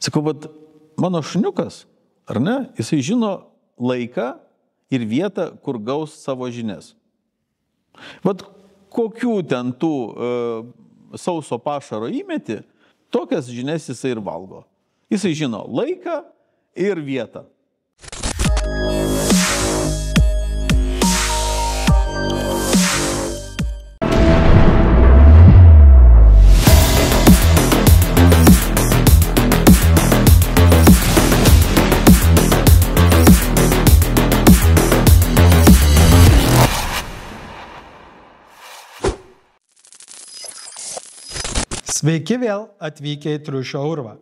Sakau, vat mano šuniukas, ar ne, jisai žino laiką ir vietą, kur gaus savo žinias. Vat kokių ten tų sauso pašaro įmeti, tokias žinias jisai ir valgo. Jisai žino laiką ir vietą. Sveiki vėl atvykę į Triušio urvą.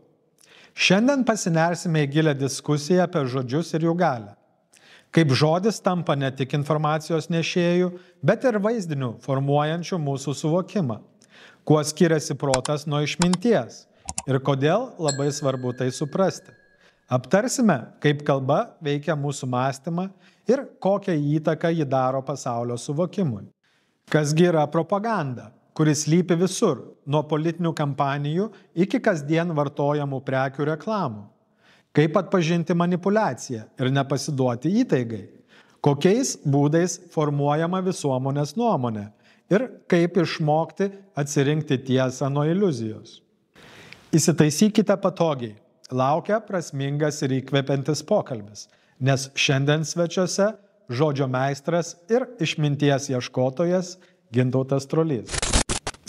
Šiandien pasinersime į gilią diskusiją apie žodžius ir jų galią. Kaip žodis tampa ne tik informacijos nešėjų, bet ir vaizdinių formuojančių mūsų suvokimą. Kuo skiriasi protas nuo išminties ir kodėl labai svarbu tai suprasti. Aptarsime, kaip kalba veikia mūsų mąstymą ir kokią įtaką ji daro pasaulio suvokimui. Kasgi yra propaganda, kuris slypi visur, nuo politinių kampanijų iki kasdien vartojamų prekių reklamų. Kaip atpažinti manipulaciją ir nepasiduoti įtaigai? Kokiais būdais formuojama visuomenės nuomonė? Ir kaip išmokti atsirinkti tiesą nuo iliuzijos? Įsitaisykite patogiai. Laukia prasmingas ir įkvepiantis pokalbis, nes šiandien svečiuose žodžio meistras ir išminties ieškotojas Gintautas Trolys.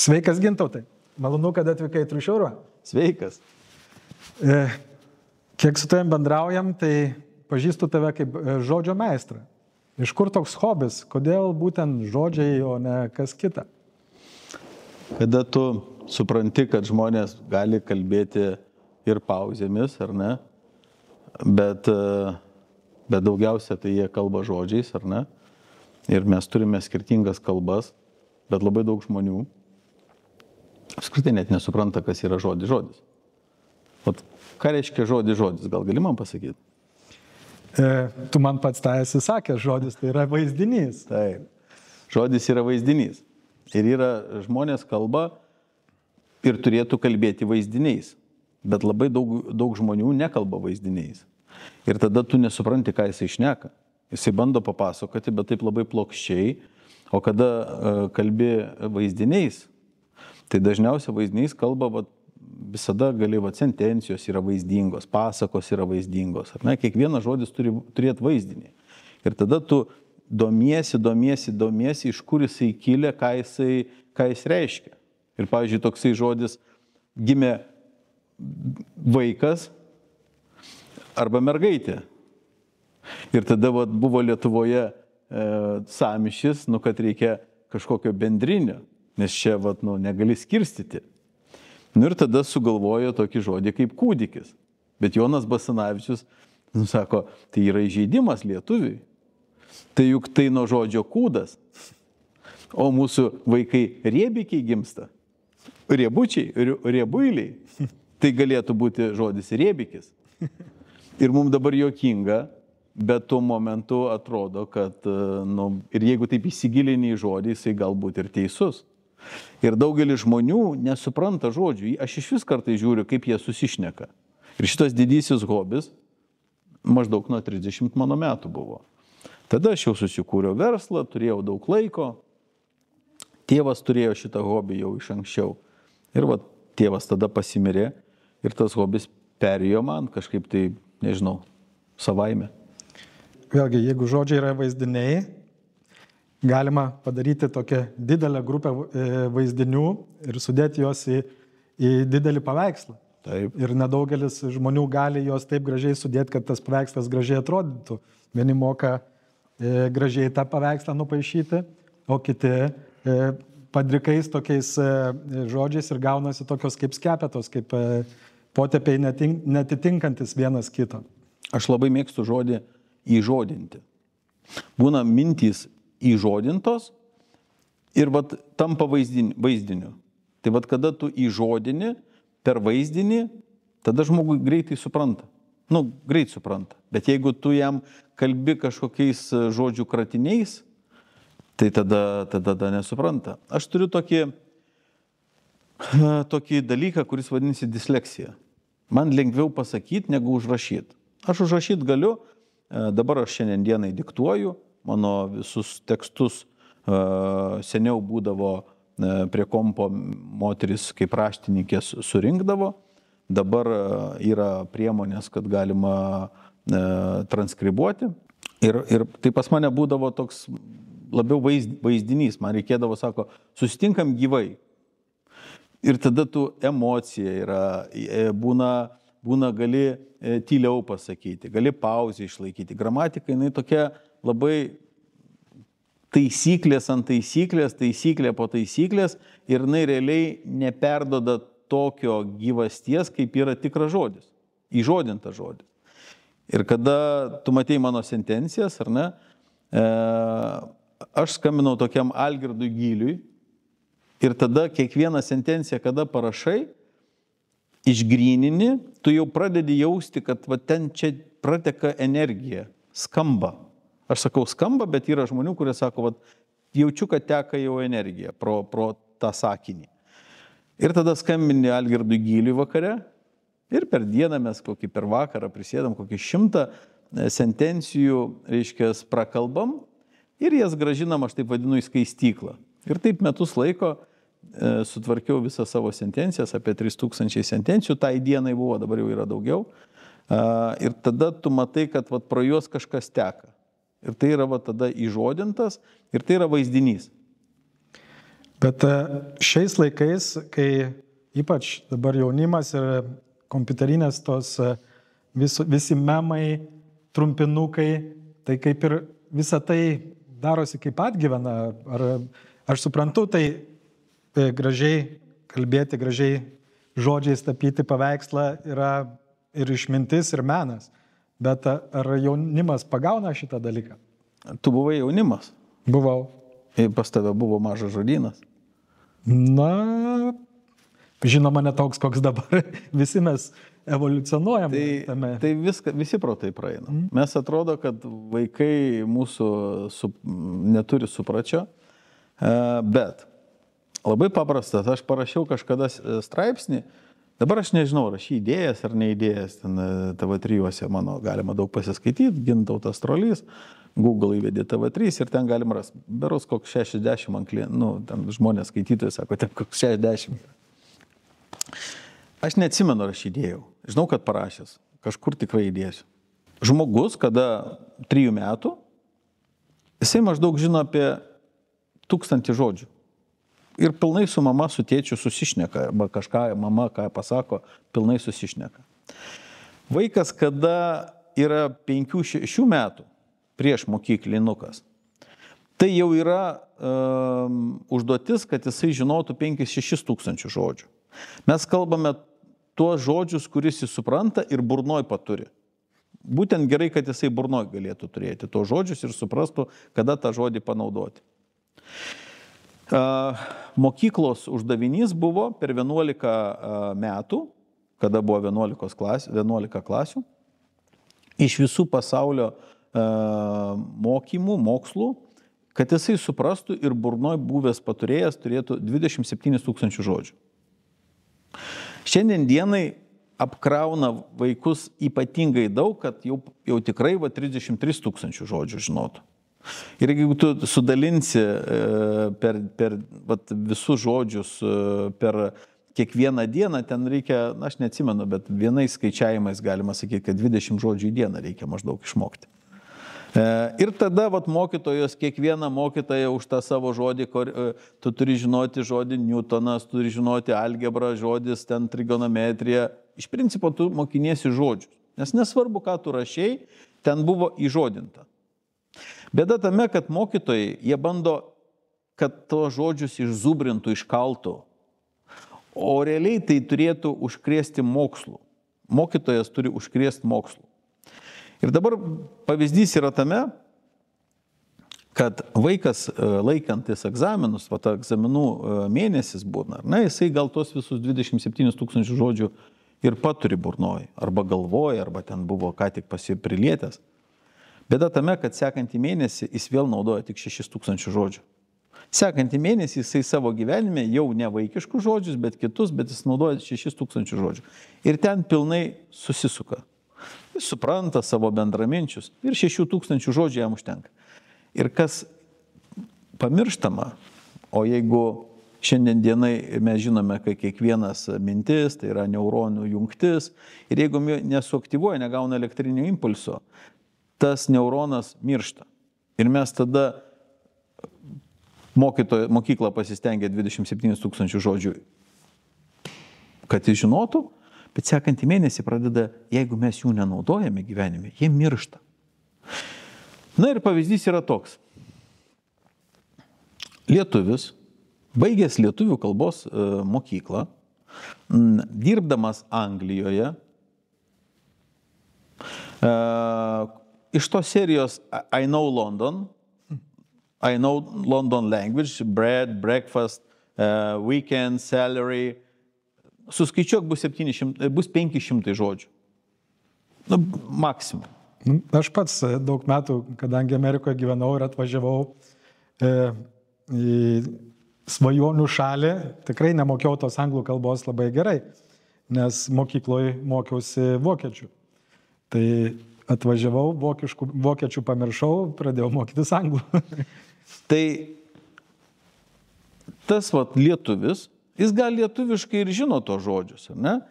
Sveikas, Gintautai. Malonu, kad atvykai į Triušio urvą. Sveikas. Kiek su tavim bendraujam, tai pažįstu tave kaip žodžio meistrą. Iš kur toks hobis? Kodėl būtent žodžiai, o ne kas kita? Kada tu supranti, kad žmonės gali kalbėti ir pauzėmis, ar ne? Bet daugiausia tai jie kalba žodžiais, ar ne? Ir mes turime skirtingas kalbas, bet labai daug žmonių apskritai net nesupranta, kas yra žodis. Vat, ką reiškia žodis? Gal gali man pasakyti? Tu man pats tą esi sakęs, žodis tai yra vaizdinys. Taip. Žodis yra vaizdinys. Ir yra žmonės kalba ir turėtų kalbėti vaizdiniais. Bet labai daug žmonių nekalba vaizdiniais. Ir tada tu nesupranti, ką jisai šneka. Jisai bando papasakoti, bet taip labai plokščiai. O kada kalbi vaizdiniais, tai dažniausiai vaizdiniais kalba, visada gali, sentencijos yra vaizdingos, pasakos yra vaizdingos. Ar ne? Kiekvienas žodis turi turėti vaizdinį. Ir tada tu domiesi, iš kur jisai kilė, ką jis reiškia. Ir, pavyzdžiui, toksai žodis gimė vaikas arba mergaitė. Ir tada buvo Lietuvoje sąmyšis, kad reikia kažkokio bendrinio, nes čia negali skirstyti. Ir tada sugalvojo tokį žodį kaip kūdikis. Bet Jonas Basanavičius sako, tai yra įžeidimas lietuviui. Tai juk tai nuo žodžio kūdas. O mūsų vaikai riebikiai gimsta. Riebučiai, riebuiliai. Tai galėtų būti žodis riebikis. Ir mums dabar juokinga, bet tuo momentu atrodo, kad ir jeigu taip įsigilini į žodį, jisai galbūt ir teisus. Ir daugelis žmonių nesupranta žodžių. Aš iš vis kartais žiūriu, kaip jie susišneka. Ir šitas didysis hobis maždaug nuo 30 mano metų buvo. Tada aš jau susikūriau verslą, turėjau daug laiko. Tėvas turėjo šitą hobį jau iš anksčiau. Ir tėvas tada pasimirė ir tas hobis perėjo man kažkaip tai, nežinau, savaime. Vėlgi, jeigu žodžiai yra vaizdiniai, galima padaryti tokią didelę grupę vaizdinių ir sudėti juos į didelį paveikslą. Taip. Ir nedaugelis žmonių gali juos taip gražiai sudėti, kad tas paveikslas gražiai atrodytų. Vieni moka gražiai tą paveikslą nupaišyti, o kiti padrikais tokiais žodžiais ir gaunasi tokios kaip skepetos, kaip potėpiai netitinkantis vienas kito. Aš labai mėgstu žodį įžodinti. Būna mintys įžodintos ir tampa vaizdiniu. Tai kada tu įžodini per vaizdinį, tada žmogui greitai supranta. Greit supranta. Bet jeigu tu jam kalbi kažkokiais žodžių kratiniais, tai tada nesupranta. Aš turiu tokį dalyką, kuris vadinasi disleksija. man lengviau pasakyti, negu užrašyti. Aš užrašyti galiu, dabar aš šiandienai diktuoju, mano visus tekstus seniau būdavo prie kompo moteris kaip raštininkės surinkdavo, dabar yra priemonės, kad galima transkribuoti. Ir tai pas mane būdavo toks labiau vaizdinys, man reikėdavo, sako, susitinkam gyvai. Ir tada tu emocija yra, būna gali tyliau pasakyti, gali pauzę išlaikyti. Gramatika, jinai tokia labai taisyklės ant taisyklės, taisyklė po taisyklės ir jinai realiai neperdoda tokio gyvasties, kaip yra tikras žodis, įžodintas žodis. Ir kada tu matei mano sentencijas, ar ne, aš skambinau tokiam Algirdui Gyliui ir tada kiekvieną sentenciją, kada parašai, išgrynini, tu jau pradedi jausti, kad va, ten čia prateka energija, skamba. Aš sakau skamba, bet yra žmonių, kurie sako, va, jaučiu, kad teka jau energija pro tą sakinį. Ir tada skambini Algirdui Gyliui vakare ir per dieną mes per vakarą prisėdam 100 sentencijų, reiškia, prakalbam ir jas gražinam, aš taip vadinu, į skaistyklą. Ir taip metus laiko sutvarkiau visą savo sentencijas, apie 3000 sentencijų, tai dienai buvo, dabar jau yra daugiau. Ir tada tu matai, kad va, pro juos kažkas teka. Ir tai yra va, tada įžodintas ir tai yra vaizdinys. Bet šiais laikais, kai ypač dabar jaunimas ir kompiuterinės tos visi memai, trumpinukai, tai kaip ir visa tai darosi kaip atgyvena. Ar aš suprantu, tai gražiai kalbėti, gražiai žodžiais tapyti paveikslą yra ir išmintis, ir menas. Bet ar jaunimas pagauna šitą dalyką? Tu buvai jaunimas? Buvau. Ir pas tave buvo mažas žodynas? Na, žinoma, ne toks, koks dabar. Visi mes evoliucionuojam. Tai visi pro tai praeina. Mes atrodo, kad vaikai mūsų neturi supračio, bet labai paprastas. Aš parašiau kažkada straipsnį, dabar aš nežinau, rašy idėjas ar neidėjas, ten TV3 mano galima daug pasiskaityti, Gintautas Trolys, Google įvedė TV3 ir ten galima rasti. Beros koks 60 anklė, ten žmonės skaitytojai sako, ten koks 60. Aš neatsimenu, ar aš įdėjau. Žinau, kad parašęs. Kažkur tikrai įdėsiu. Žmogus, kada 3 metų, jisai maždaug žino apie 1000 žodžių. Ir pilnai su mama, su tėčiu susišneka, arba kažką mama, ką pasako, pilnai susišneka. Vaikas, kada yra 5-6 metų prieš mokyklinukas, tai jau yra užduotis, kad jisai žinotų 5-6 tūkstančių žodžių. Mes kalbame tuos žodžius, kuris jis supranta ir burnoj paturi. Būtent gerai, kad jisai burnoj galėtų turėti tuos žodžius ir suprastų, kada tą žodį panaudoti. Mokyklos uždavinys buvo per 11 metų, kada buvo 11 klasių, iš visų pasaulio mokymų, mokslų, kad jisai suprastų ir burnoj buvęs paturėjęs turėtų 27 tūkstančių žodžių. Šiandien dienai apkrauna vaikus ypatingai daug, kad jau tikrai 33 tūkstančių žodžių žinotų. Ir jeigu tu sudalinsi per visus žodžius per kiekvieną dieną, ten reikia, aš neatsimenu, bet vienais skaičiavimais galima sakyti, kad 20 žodžių į dieną reikia maždaug išmokti. Ir tada mokytojos, kiekviena mokytoja už tą savo žodį, tu turi žinoti žodį Newtonas, turi žinoti algebrą, žodis ten trigonometrija. Iš principo tu mokiniesi žodžius, nes nesvarbu, ką tu rašei, ten buvo įžodinta. Bėda tame, kad mokytojai, jie bando, kad to žodžius išzubrintų, iškaltų, o realiai tai turėtų užkrėsti mokslu. Mokytojas turi užkrėsti mokslu. Ir dabar pavyzdys yra tame, kad vaikas laikantis egzaminus, egzaminų mėnesis būna, jisai gal tos visus 27 tūkstančių žodžių ir paturi burnoj, arba galvoj, arba ten buvo ką tik pasiprilėtęs. Bėda tame, kad sekantį mėnesį jis vėl naudoja tik 6 tūkstančių žodžių. Sekantį mėnesį jisai savo gyvenime jau ne vaikiškus žodžius, bet kitus, bet jis naudoja 6000 žodžių. Ir ten pilnai susisuka. Jis supranta savo bendraminčius ir 6000 žodžių jam užtenka. Ir kas pamirštama, o jeigu šiandien dienai mes žinome, kad kiekvienas mintis, tai yra neuronų jungtis, ir jeigu nesuaktyvuoja, negauna elektrinio impulso, tas neuronas miršta. Ir mes tada mokykla pasistengia 27 000 žodžių, kad jis žinotų, bet sekantį mėnesį pradeda, jeigu mes jų nenaudojame gyvenime, jie miršta. Na ir pavyzdys yra toks. Lietuvis, baigęs lietuvių kalbos mokyklą, dirbdamas Anglijoje, iš tos serijos I know London language, bread, breakfast, weekend, salary, suskaičiuok bus 500 žodžių. Nu, maksimum. Aš pats daug metų, kadangi Amerikoje gyvenau ir atvažiavau į svajonių šalį, tikrai nemokėjau tos anglų kalbos labai gerai, nes mokykloje mokiausi vokiečių. Tai atvažiavau, vokiečių pamiršau, pradėjau mokytis anglų. Tai tas lietuvis, jis gal lietuviškai ir žino tos žodžius, ne?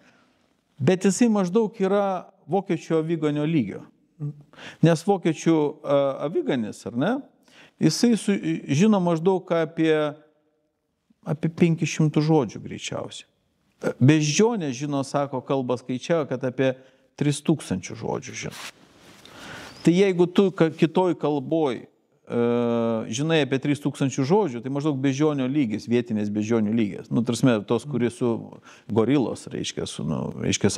Bet jisai maždaug yra vokiečių aviganio lygio. Nes vokiečių aviganis, ar ne, jisai žino maždaug apie 500 žodžių greičiausiai. Beždžionė žino, sako, kalbą skaičiavo, kad apie 3000 žodžių žino. Tai jeigu tu kitoj kalboj žinai apie 3000 žodžių, tai maždaug beždžionio lygis, vietinės beždžionių lygis. Nu, tarsi tos, kuris su gorilos, reiškia,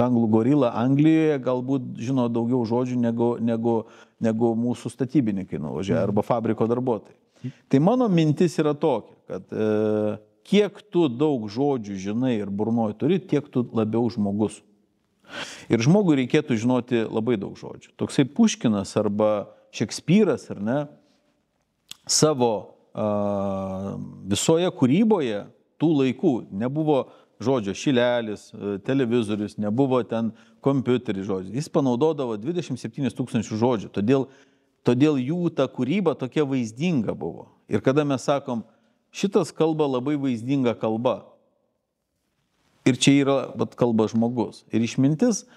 anglų gorila Anglijoje galbūt žino daugiau žodžių negu mūsų statybininkai nuvažiuoja arba fabriko darbuotojai. Tai mano mintis yra tokia, kad kiek tu daug žodžių žinai ir burnoje turi, tiek tu labiau žmogus. Ir žmogui reikėtų žinoti labai daug žodžių. Toksai Puškinas arba Šekspyras, ar ne, savo visoje kūryboje tų laikų nebuvo žodžio šilelis, televizorius, nebuvo ten kompiuteris žodžių. Jis panaudodavo 27 000 žodžių, todėl jų ta kūryba tokia vaizdinga buvo. Ir kada mes sakom, šitas kalba labai vaizdinga kalba, ir čia yra kalba žmogus. Ir išmintis,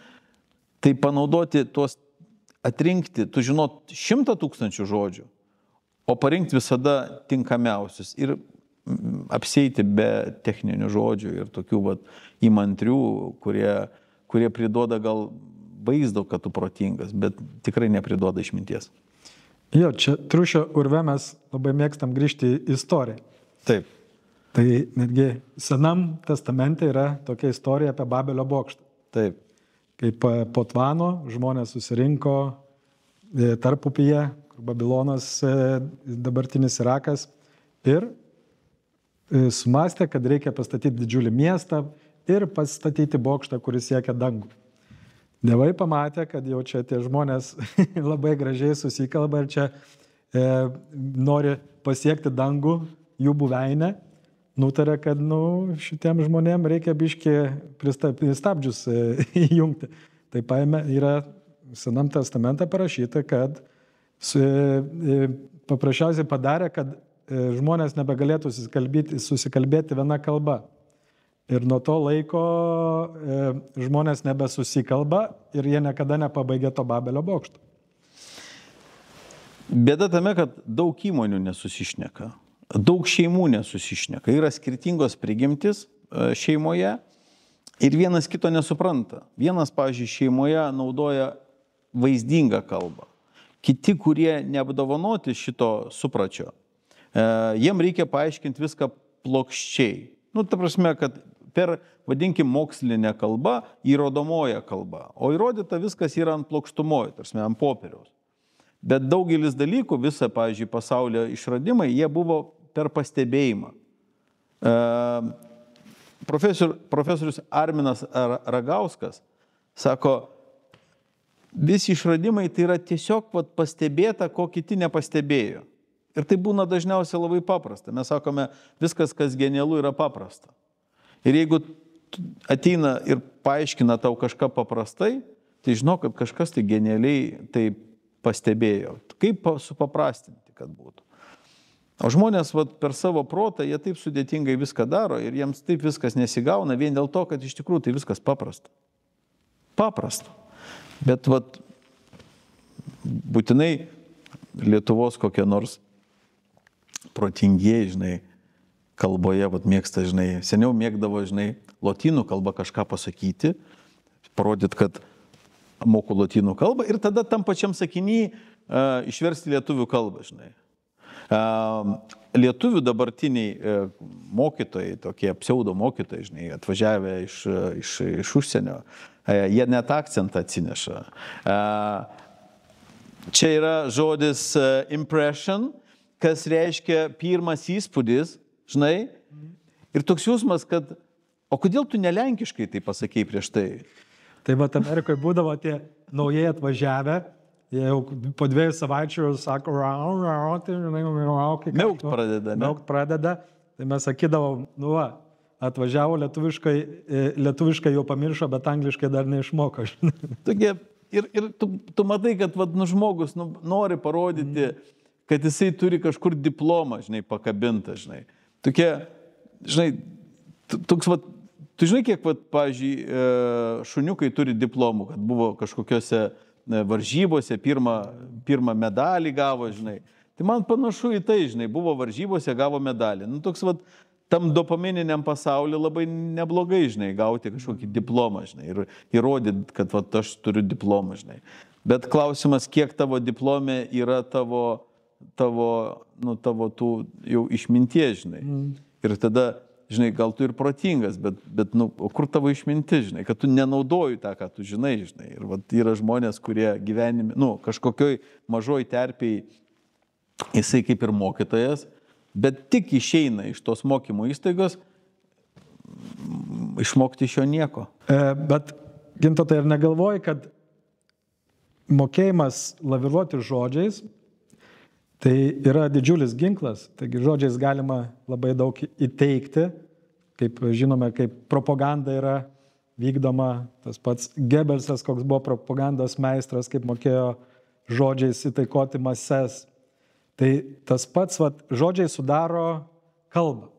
tai panaudoti tuos, atrinkti, tu žinot 100 000 žodžių, o parinkti visada tinkamiausius ir apsieiti be techninių žodžių ir tokių įmantrių, kurie priduoda gal vaizdo, kad tu protingas, bet tikrai nepriduoda išminties. Jo, čia Triušio urve mes labai mėgstam grįžti į istoriją. Taip. Tai netgi Senam testamente yra tokia istorija apie Babelio bokštą. Taip. Kaip po Tvano žmonės susirinko tarpupyje, Babilonas, dabartinis Irakas, ir sumastė, kad reikia pastatyti didžiulį miestą ir pastatyti bokštą, kuris siekia dangų. Dievai pamatė, kad jau čia tie žmonės labai gražiai susikalba ir čia nori pasiekti dangų, jų buveinę, nutarė, kad šitiem žmonėm reikia biškį pristabdžius įjungti. Tai paėmė, yra Senam testamente parašyta, kad paprasčiausiai padarė, kad žmonės nebegalėtų susikalbėti viena kalba. Ir nuo to laiko žmonės nebesusikalba ir jie niekada nepabaigė to Babelio bokšto. Bėda tame, kad daug įmonių nesusišneka, daug šeimų nesusišneka, yra skirtingos prigimtis šeimoje ir vienas kito nesupranta. Vienas, pavyzdžiui, šeimoje naudoja vaizdingą kalbą. Kiti, kurie neapdovanoti šito supračio, jiem reikia paaiškinti viską plokščiai. Ta prasme, kad per, vadinkim, mokslinę kalbą įrodomoją kalbą, o įrodyta viskas yra ant plokštumojo, tarsi ant popieriaus. Bet daugelis dalykų, visa, pavyzdžiui, pasaulio išradimai, jie buvo per pastebėjimą. Profesorius Arminas Ragauskas sako, visi išradimai tai yra tiesiog pastebėta, ko kiti nepastebėjo. Ir tai būna dažniausiai labai paprasta. Mes sakome, viskas, kas genialu, yra paprasta. Ir jeigu ateina ir paaiškina tau kažką paprastai, tai žinok, kad kažkas tai genialiai tai pastebėjo. Kaip supaprastinti, kad būtų. O žmonės per savo protą, jie taip sudėtingai viską daro ir jiems taip viskas nesigauna vien dėl to, kad iš tikrųjų tai viskas paprasta. Paprasta. Bet būtinai Lietuvos kokie nors protingieji, žinai, kalboje, mėgsta, žinai, seniau mėgdavo, žinai, lotynų kalbą kažką pasakyti, parodyt, kad moku lotynų kalbą ir tada tam pačiam sakiny išversti lietuvių kalbą, žinai. Lietuvių dabartiniai mokytojai, tokie pseudo mokytojai, žinai, atvažiavę iš užsienio, jie net akcentą atsineša. Čia yra žodis impression, kas reiškia pirmas įspūdis, žinai, ir toks jausmas, kad o kodėl tu nelenkiškai tai pasakei prieš tai? Tai Amerikoje būdavo tie naujai atvažiavę, jie jau po 2 savaičių sako, Miaukt pradeda, ne? Miaukt pradeda, tai mes sakydavom, atvažiavo lietuviškai jau pamiršo, bet angliškai dar neišmoko. Tokie, ir tu matai, kad žmogus nori parodyti, kad jisai turi kažkur diplomą, žinai, pakabintą, žinai. Tokie, žinai, toks, tu žinai, kiek, pavyzdžiui, šuniukai turi diplomų, kad buvo kažkokiose varžybose, pirmą medalį gavo, žinai. Tai man panašu į tai, žinai, buvo varžybose, gavo medalį. Toks, tam dopamininiam pasauliu labai neblogai, žinai, gauti kažkokį diplomą, žinai, ir įrodyti, kad aš turiu diplomą, žinai. Bet klausimas, kiek tavo diplome yra tavo tų jau išminties, žinai. Ir tada, žinai, gal tu ir protingas, bet o kur tavo išmintis, žinai, kad tu nenaudoji tą, ką tu žinai, žinai. Ir yra žmonės, kurie gyvenime, kažkokioj mažoj terpiai, jisai kaip ir mokytojas, bet tik išeina iš tos mokymo įstaigos, išmokti iš jo nieko. Bet, Gintautai, ar negalvoji, kad mokėjimas laviruoti žodžiais, tai yra didžiulis ginklas, taigi žodžiais galima labai daug įteikti, kaip žinome, kaip propaganda yra vykdoma, tas pats Gebelsas, koks buvo propagandos meistras, kaip mokėjo žodžiais įtaikoti mases. Tai tas pats žodžiai sudaro kalbą.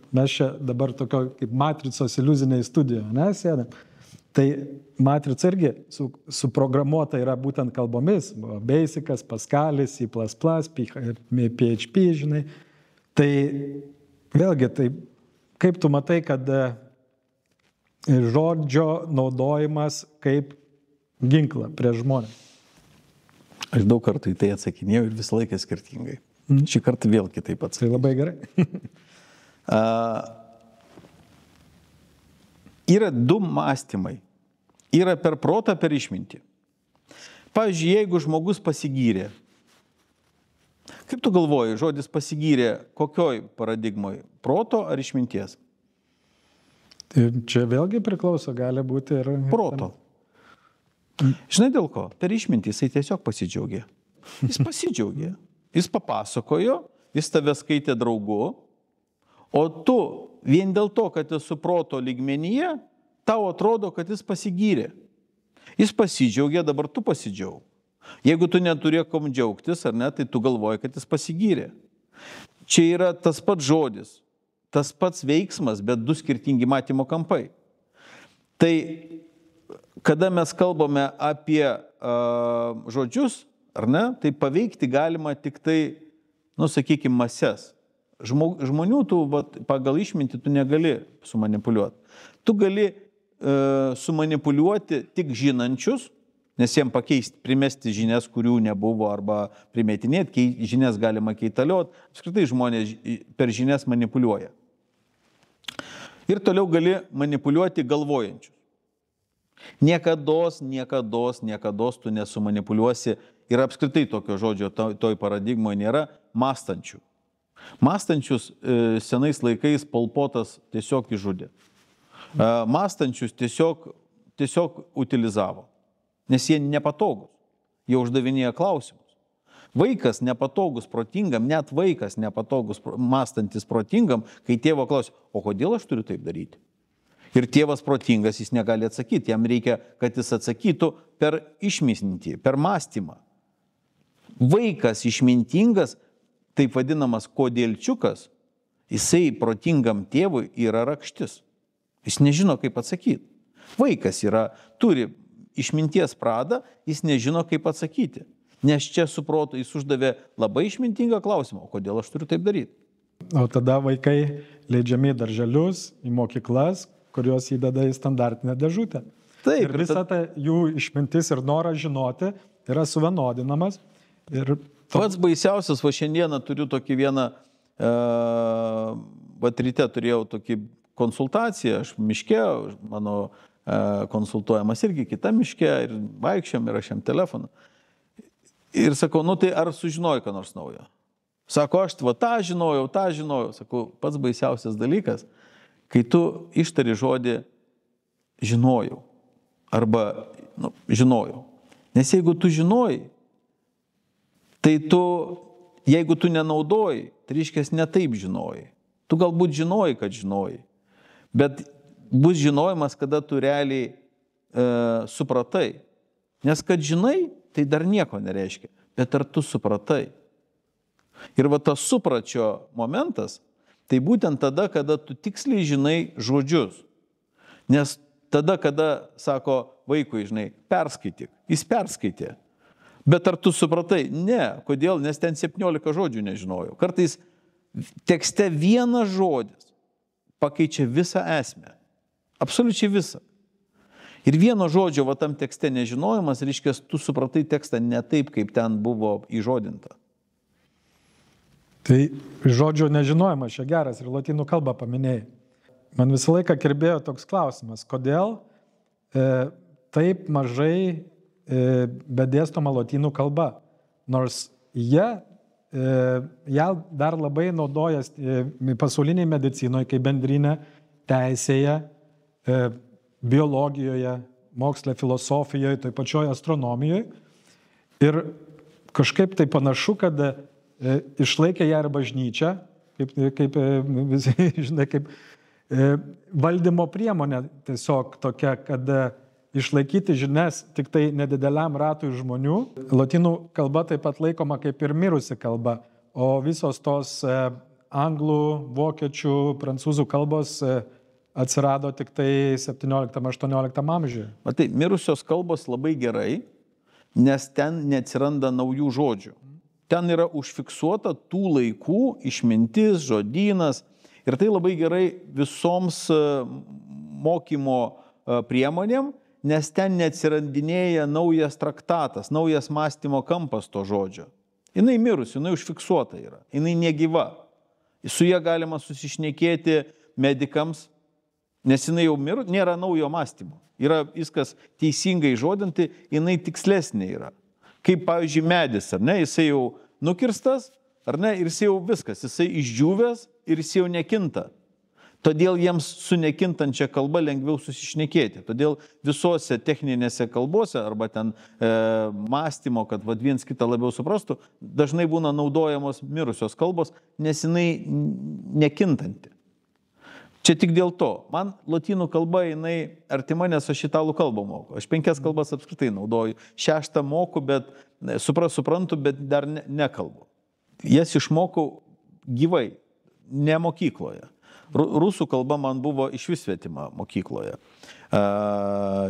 Mes čia dabar tokio kaip matricos iliuziniai studijoje, sėdėm. Tai matrica irgi suprogramuota yra būtent kalbomis, Basicas, Pascalis, C++, PHP, žinai. Tai vėlgi, tai kaip tu matai, kad žodžio naudojimas kaip ginklą prieš žmonės? Aš daug kartų į tai atsakinėjau ir visą laiką skirtingai. Šį kartą vėl kitaip atsakinėjau. Tai labai gerai. Yra 2 mąstymai. Yra per protą, per išmintį. Pavyzdžiui, jeigu žmogus pasigyrė, kaip tu galvoji, žodis pasigyrė kokioj paradigmoj? Proto ar išminties? Čia vėlgi priklauso, gali būti ir... Proto. Žinai dėl ko? Per išmintį jisai tiesiog pasidžiaugė. Jis pasidžiaugė. Jis papasakojo, jis tave skaitė draugu, o tu vien dėl to, kad esi proto lygmenyje, tau atrodo, kad jis pasigyrė. Jis pasidžiaugė, dabar tu pasidžiaug. Jeigu tu neturėkom džiaugtis, ar ne, tai tu galvoji, kad jis pasigyrė. Čia yra tas pats žodis, tas pats veiksmas, bet 2 skirtingi matymo kampai. Tai kada mes kalbame apie žodžius, ar ne, tai paveikti galima tik tai, sakykime, mases. Žmonių tu pagal išmintį tu negali sumanipuliuoti. Tu gali sumanipuliuoti tik žinančius, nes jiems pakeisti, primesti žinias, kurių nebuvo, arba primetinėti, žinias galima keitalioti. Apskritai žmonės per žinias manipuliuoja. Ir toliau gali manipuliuoti galvojančius. Niekados tu nesumanipuliuosi ir apskritai tokio žodžio toj paradigmoje nėra mąstančių. Mąstančius senais laikais Pol Potas tiesiog išžudė. Mąstančius tiesiog utilizavo, nes jie nepatogus, jie uždavinėja klausimus. Vaikas nepatogus protingam, net vaikas nepatogus mąstantis protingam, kai tėvo klausia, o kodėl aš turiu taip daryti? Ir tėvas protingas, jis negali atsakyti, jam reikia, kad jis atsakytų per išmintį, per mąstymą. Vaikas išmintingas, taip vadinamas kodėlčiukas, jisai protingam tėvui yra rakštis. Jis nežino, kaip atsakyti. Vaikas turi išminties pradą, jis nežino, kaip atsakyti. Nes čia su protu jis uždavė labai išmintingą klausimą, o kodėl aš turiu taip daryti? O tada vaikai leidžiami į darželius, į mokyklas, kurios įdeda į standartinę dėžutę. Taip, ir visa ta jų išmintis ir noras žinoti yra suvienodinamas. Ir pats baisiausias, šiandieną turiu tokį vieną, ryte turėjau tokį konsultaciją, aš miške, mano konsultuojamas irgi kita miške, ir vaikščiam, ir aš jam telefoną. Ir sakau, tai ar sužinojai ką nors naujo? Sako, aš tą žinojau. Sakau, pats baisiausias dalykas, kai tu ištari žodį žinojau, arba žinojau. Nes jeigu tu žinojai, tai jeigu tu nenaudoji, tai reiškia ne taip žinojai. Tu galbūt žinojai, kad žinojai, bet bus žinojimas, kada tu realiai supratai. Nes kad žinai, tai dar nieko nereiškia, bet ar tu supratai. Ir tas supračio momentas, tai būtent tada, kada tu tiksliai žinai žodžius. Nes tada, kada sako vaikui, perskaityk, jis perskaitė. Bet ar tu supratai? Ne. Kodėl? Nes ten 17 žodžių nežinojau. Kartais tekste vienas žodis pakeičia visą esmę. Absoliučiai visą. Ir vieno žodžio tam tekste nežinojimas, reiškia, tu supratai tekstą ne taip, kaip ten buvo įžodinta. Tai žodžio nežinojimas čia geras ir lotynų kalbą paminėjai. Man visą laiką kirbėjo toks klausimas, kodėl taip mažai bedėstoma lotynų kalba, nors ją dar labai naudojas pasauliniai medicinoje, kaip bendrinė teisėje, biologijoje, moksle, filosofijoje, toj pačioj astronomijoje. Ir kažkaip tai panašu, kad išlaikė ją ir bažnyčia, kaip visi žinai, kaip valdymo priemonė tiesiog tokia, kad išlaikyti žinias tik tai nedideliam ratui žmonių. Lotynų kalba taip pat laikoma kaip ir mirusi kalba, o visos tos anglų, vokiečių, prancūzų kalbos atsirado tik tai 17-18 amžiuje. Matai, mirusios kalbos labai gerai, nes ten neatsiranda naujų žodžių. Ten yra užfiksuota tų laikų išmintis, žodynas, ir tai labai gerai visoms mokymo priemonėm, nes ten neatsirandinėja naujas traktatas, naujas mąstymo kampas to žodžio. Jinai mirusi, jinai užfiksuota yra, jinai negyva. Su ja galima susišnekėti medikams, nes jinai jau nėra naujo mąstymo. Yra viskas teisingai žodinti, jinai tikslesnė yra. Kaip, pavyzdžiui, medis, ar ne, jisai jau nukirstas, ar ne, ir jisai jau viskas, jisai išdžiūvęs ir jisai jau nekinta. Todėl jiems su nekintančia kalba lengviau susišnekėti. Todėl visose techninėse kalbose arba ten mąstymo, kad viens kitą labiau suprastų, dažnai būna naudojamos mirusios kalbos, nes jinai nekintanti. Čia tik dėl to. Man lotynų kalba jinai artima, nes aš italų kalbą moku. Aš 5 kalbas apskritai naudoju. 6 moku, bet suprantu, bet dar nekalbu. Jas išmokau gyvai, ne mokykloje. Rusų kalba man buvo išvis svetima mokykloje.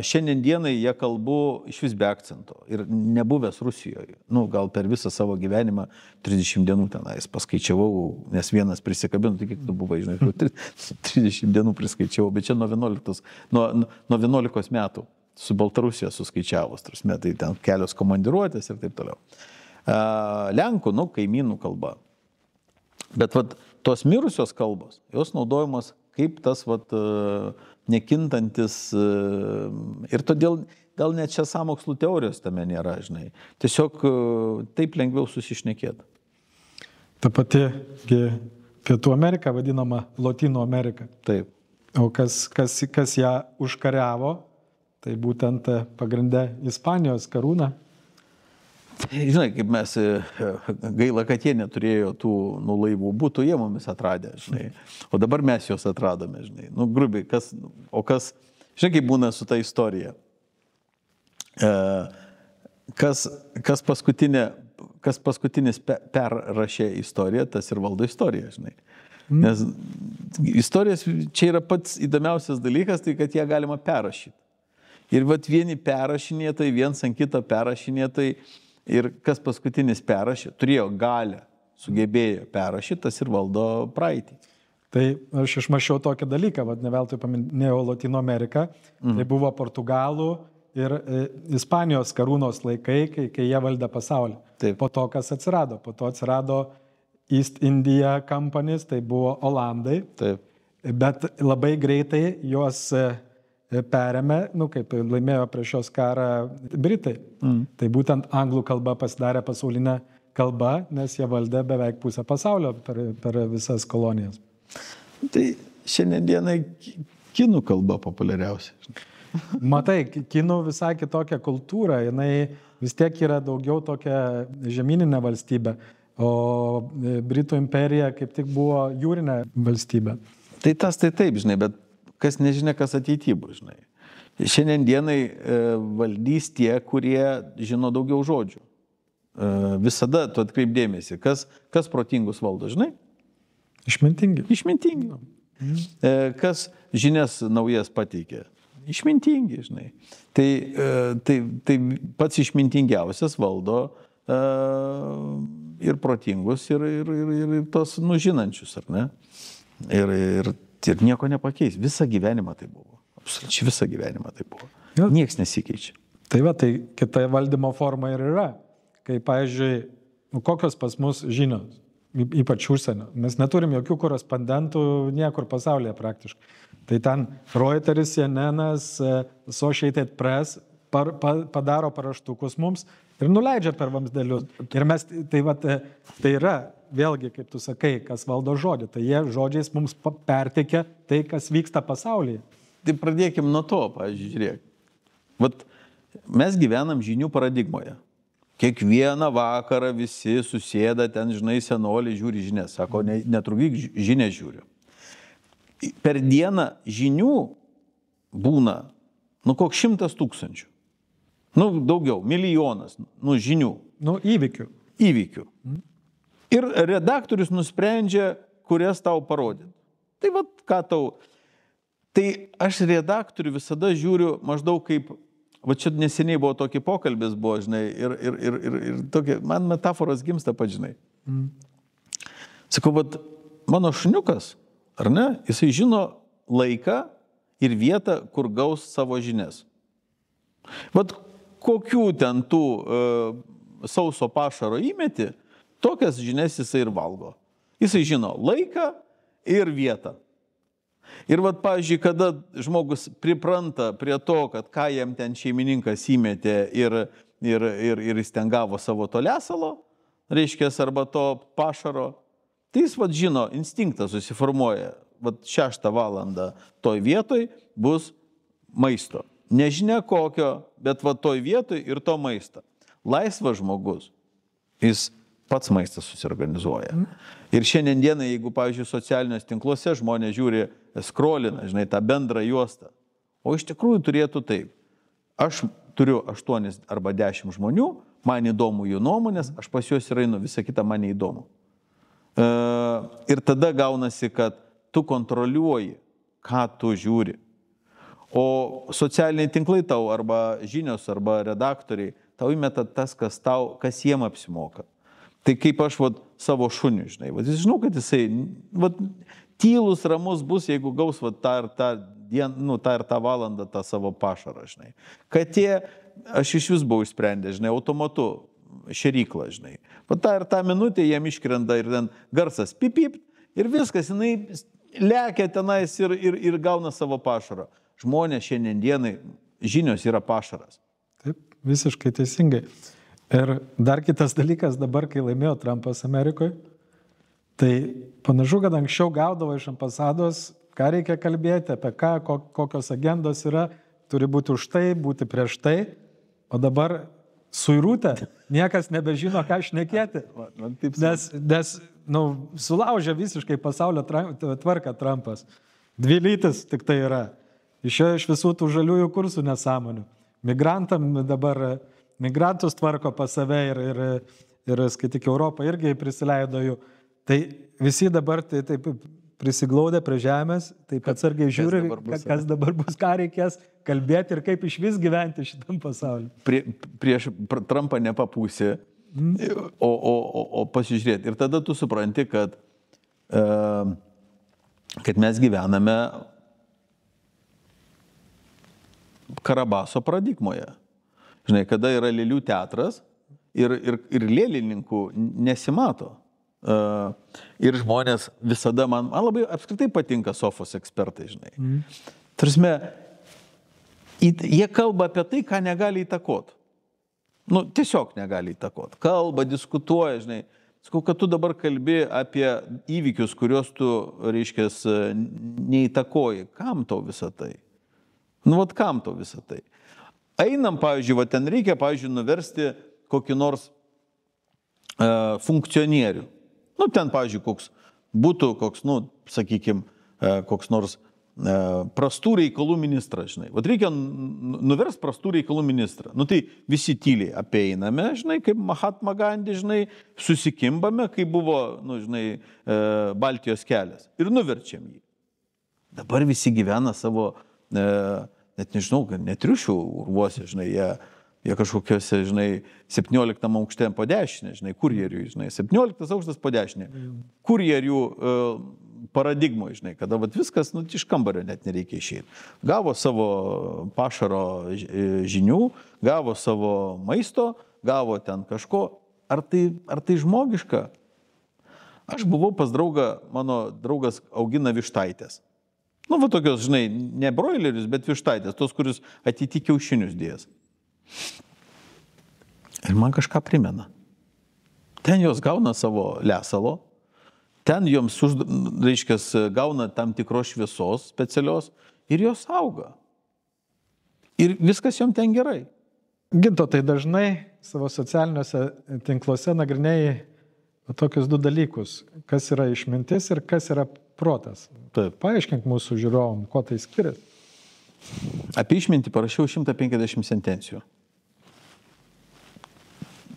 Šiandien dienai jie kalbu išvis be akcento ir nebuvęs Rusijoje. Gal per visą savo gyvenimą 30 dienų tenais paskaičiavau, nes vienas prisikabino, tai kiek tu buvai, 30 dienų priskaičiavau, bet čia nuo 11 metų su Baltarusija suskaičiavus, tai ten kelios komandiruotės ir taip toliau. Lenkų, kaimynų kalba. Bet tos mirusios kalbos, jos naudojamos kaip tas nekintantis ir todėl gal net čia sąmokslų teorijos tame nėra, žinai. Tiesiog taip lengviau susišnekėti. Ta pati Pietų Amerika vadinama Lotynų Amerika. Taip. O kas ją užkariavo, tai būtent pagrindę Ispanijos karūna. Žinai, kaip mes, gaila, kad jie neturėjo tų laivų, būtų jie mumis atradę, žinai. O dabar mes juos atradome, žinai. Grubiai, žinai, kaip būna su ta istorija. Kas paskutinis perrašė istoriją, tas ir valdo istoriją, žinai. Nes istorijas čia yra pats įdomiausias dalykas, tai kad ją galima perrašyti. Ir vat vieni perrašinėtai, viens ant kito perrašinėtai, ir kas paskutinis perrašė, turėjo galę, sugebėjo perrašyti, tas ir valdo praeitį. Tai aš išmašiau tokį dalyką, ne veltui paminėjau Latino Ameriką, tai buvo Portugalų ir Ispanijos karūnos laikai, kai jie valdė pasaulį. Taip. Po to, kas atsirado? Po to atsirado East India Companies, tai buvo Olandai. Taip. Bet labai greitai juos perėmė, kaip laimėjo prieš šios karą Britai. Tai būtent anglų kalba pasidarė pasaulinė kalba, nes jie valdė beveik pusę pasaulio per visas kolonijas. Tai šiandienai kinų kalba populiariausia. Matai, kinų visai kitokia kultūra, jinai vis tiek yra daugiau tokia žemyninė valstybė, o Britų imperija kaip tik buvo jūrinė valstybė. Tai tas tai taip, žinai, bet kas nežinia, kas ateityje bus, žinai. Šiandienai valdys tie, kurie žino daugiau žodžių. Visada tu atkreipdėmėsi, kas protingus valdo, žinai? Išmintingi. Išmintingi. Kas žinias naujas pateikė? Išmintingi, žinai. Tai pats išmintingiausias valdo ir protingus, ir tos nužinančius, ar ne? Ir nieko nepakeis. Visą gyvenimą tai buvo. Absoliučiai visą gyvenimą tai buvo. Niekas nesikeičia. Tai kita valdymo forma ir yra. Kai, pavyzdžiui, kokios pas mus žinios, ypač užsienio. Mes neturim jokių korespondentų niekur pasaulyje praktiškai. Tai ten Reuteris, CNN'as, Associated Press padaro paraštukus mums ir nuleidžia per vamzdelius. Ir mes, tai yra, vėlgi, kaip tu sakai, kas valdo žodį. Tai jie žodžiais mums perteikia tai, kas vyksta pasaulyje. Tai pradėkim nuo to, pavyzdžiui, žiūrėk. Vat mes gyvenam žinių paradigmoje. Kiekvieną vakarą visi susėda ten, žinai, senoliai žiūri žinias. Sako, netrukdyk, žinią žiūriu. Per dieną žinių būna, koks 100 000. Daugiau, milijonas, žinių. Įvykių. Ir redaktorius nusprendžia, kurias tau parodyti. Tai ką tau... Tai aš redaktorių visada žiūriu maždaug kaip... čia neseniai buvo tokį pokalbis, buvo, žinai, ir tokie, man metaforos gimsta pat, žinai. Sakau, mano šuniukas, ar ne, jisai žino laiką ir vietą, kur gaus savo žinias. Kokių ten tų sauso pašaro įmeti, tokias žinias jisai ir valgo. Jisai žino laiką ir vietą. Ir pavyzdžiui, kada žmogus pripranta prie to, kad ką jam ten šeimininkas įmetė ir jis ten gavo savo to lesalo, reiškia, arba to pašaro, tai jis žino, instinktas susiformuoja, 6 valandą toj vietoj bus maisto. Nežinia kokio, bet toj vietoj ir to maisto. Laisvas žmogus, jis pats maistas susiorganizuoja. Ir šiandieną, jeigu, pavyzdžiui, socialiniuose tinkluose žmonės žiūri, skrolina, žinai, tą bendrą juostą. O iš tikrųjų turėtų taip. Aš turiu 8 arba 10 žmonių, man įdomu jų nuomonės, aš pas juos ir einu, visa kita man neįdomu. Ir tada gaunasi, kad tu kontroliuoji, ką tu žiūri. O socialiniai tinklai tau, arba žinios, arba redaktoriai, tau įmeta tas, kas jiem apsimoka. Tai kaip aš savo šuniu, žinai, jis žinau, kad jisai tylus, ramus bus, jeigu gaus tą ir tą valandą tą savo pašarą, žinai. Katė, aš iš vis buvau išsprendęs, žinai, automatu, šėryklą, žinai. tą ir tą minutę jam iškrenta ir ten garsas pipip ir viskas, jinai lekia tenais ir gauna savo pašarą. Žmonės šiandienai žinios yra pašaras. Taip, visiškai teisingai. Ir dar kitas dalykas dabar, kai laimėjo Trumpas Amerikoje, tai panašu, kad anksčiau gaudavo iš ambasados, ką reikia kalbėti, apie ką, kokios agendos yra, turi būti už tai, būti prieš tai, o dabar suirutė, niekas nebežino, ką šnekėti. Nes sulaužė visiškai pasaulio tvarką Trumpas. 2 lytis tik tai yra. Išėjo iš visų tų žaliųjų kursų nesąmonių. Migrantus tvarko pas save ir skaityk, Europą irgi prisileido jų. Tai visi dabar taip prisiglaudę prie žemės, taip atsargiai žiūri, kas dabar bus, ką reikės kalbėti ir kaip iš vis gyventi šitam pasauliu. Prieš Trumpą nepapūsi, o pasižiūrėti. Ir tada tu supranti, kad mes gyvename Karabaso paradigmoje. Žinai, kada yra lėlių teatras ir lėlininkų nesimato. Ir žmonės visada man labai apskritai patinka sofos ekspertai, žinai. Tarsi, jie kalba apie tai, ką negali įtakot. Tiesiog negali įtakot. Kalba, diskutuoja, žinai. Sakau, kad tu dabar kalbi apie įvykius, kuriuos tu, reiškės, neįtakoji. Kam tau visą tai? Kam tau visą tai? Einam, pavyzdžiui, ten reikia, pavyzdžiui, nuversti kokį nors funkcionierių. Ten, pavyzdžiui, sakykime, koks nors prastų reikalų ministras, žinai. Reikia nuversti prastų reikalų ministrą. Tai visi tyliai apeiname, žinai, kaip Mahatma Gandhi, žinai, susikimbame, kaip buvo, Baltijos kelias. Ir nuverčiam jį. Dabar visi gyvena savo, net nežinau, net triušių urvuose, žinai, jie kažkokiuose, žinai, 17 aukšte po dešinę, žinai, kurjerių, žinai, 17 aukštas po dešinę. Kurjerių paradigmoje, žinai, kada viskas, iš kambario net nereikia išeiti. Gavo savo pašaro žinių, gavo savo maisto, gavo ten kažko. Ar tai žmogiška? Aš buvau pas draugą, mano draugas augina vištaitės. Tokios, žinai, ne broilerius, bet vištaitės, tos, kuris atiti kiaušinius dėjęs. Ir man kažką primena. Ten jos gauna savo lesalo, ten joms, reiškės, gauna tam tikros šviesos specialios ir jos auga. Ir viskas jom ten gerai. Ginto, tai dažnai savo socialiniuose tinkluose nagrinėjai tokius 2 dalykus. Kas yra išmintis ir kas yra protas. Taip. Paaiškink mūsų žiūrovom, kuo tai skiriasi. Apie išmintį parašiau 150 sentencijų.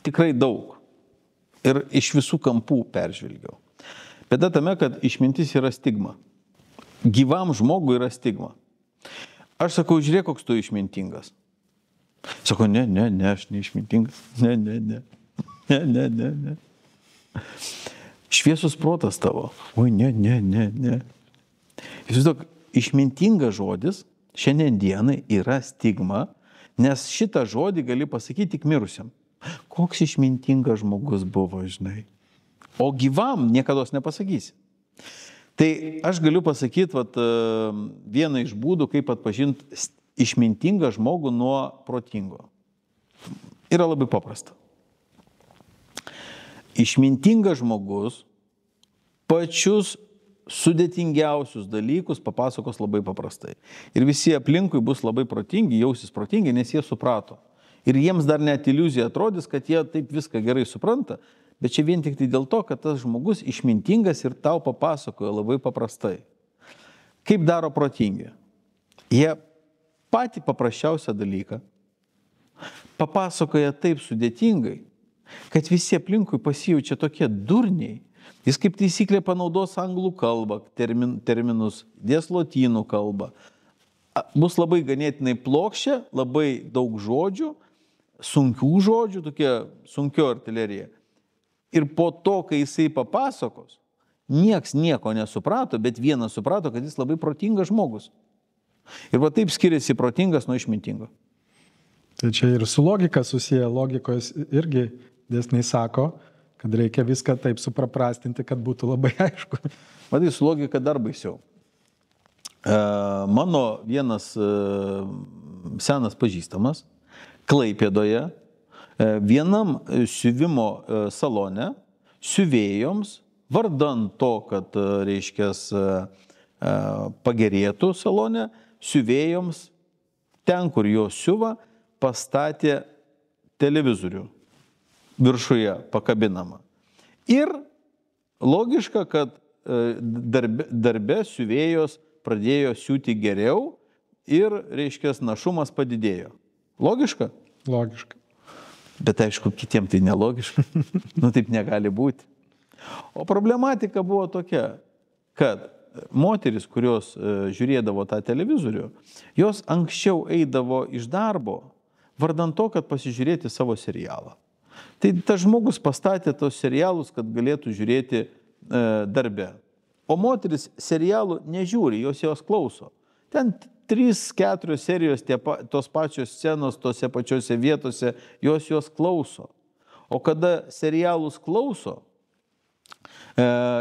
Tikrai daug. Ir iš visų kampų peržvelgiau. Bėda tame, kad išmintis yra stigma. Gyvam žmogui yra stigma. Aš sakau, žiūrėk, koks tu išmintingas. Sako, ne, aš neišmintingas. Ne. Šviesus protas tavo. Oi, ne. Jūs daug, išmintingas žodis šiandien dienai yra stigma, nes šitą žodį gali pasakyti tik mirusiam. Koks išmintingas žmogus buvo, žinai. O gyvam niekados nepasakysi. Tai aš galiu pasakyti vieną iš būdų, kaip atpažinti išmintingą žmogų nuo protingo. Yra labai paprasta. Išmintingas žmogus pačius sudėtingiausius dalykus papasakos labai paprastai. Ir visi aplinkui bus labai protingi, jausis protingi, nes jie suprato. Ir jiems dar net iliuzija atrodys, kad jie taip viską gerai supranta, bet čia vien tik tai dėl to, kad tas žmogus išmintingas ir tau papasakoja labai paprastai. Kaip daro protingi? Jie patį paprasčiausią dalyką papasakoja taip sudėtingai, kad visi aplinkui pasijaučia tokie durniai. Jis kaip taisyklė panaudos anglų kalbą, terminus, dės lotynų kalbą. Bus labai ganėtinai plokščia, labai daug žodžių, sunkių žodžių, tokia sunkio artilerija. Ir po to, kai jisai papasakos, nieks nieko nesuprato, bet vienas suprato, kad jis labai protingas žmogus. Ir taip skiriasi protingas nuo išmintingo. Tai čia ir su logika susiję, logikos irgi dėsniai sako, kad reikia viską taip supaprastinti, kad būtų labai aišku. Matai, su logika dar baisiau. Mano vienas senas pažįstamas Klaipėdoje vienam siuvimo salone siuvėjoms vardan to, kad, reiškės, pagerėtų salone, siuvėjoms ten, kur jo siuva, pastatė televizorių. viršuje pakabinama. Ir logiška, kad darbe siuvėjos pradėjo siūti geriau ir, reiškia, našumas padidėjo. Logiška? Logiška. Bet aišku, kitiems tai nelogiška. Taip negali būti. O problematika buvo tokia, kad moteris, kurios žiūrėdavo tą televizorių, jos anksčiau eidavo iš darbo, vardant to, kad pasižiūrėti savo serialą. Tai tas žmogus pastatė tos serialus, kad galėtų žiūrėti darbe. O moteris serialų nežiūri, jos klauso. Ten 3-4 serijos, tos pačios scenos, tose pačiose vietose, jos klauso. O kada serialus klauso,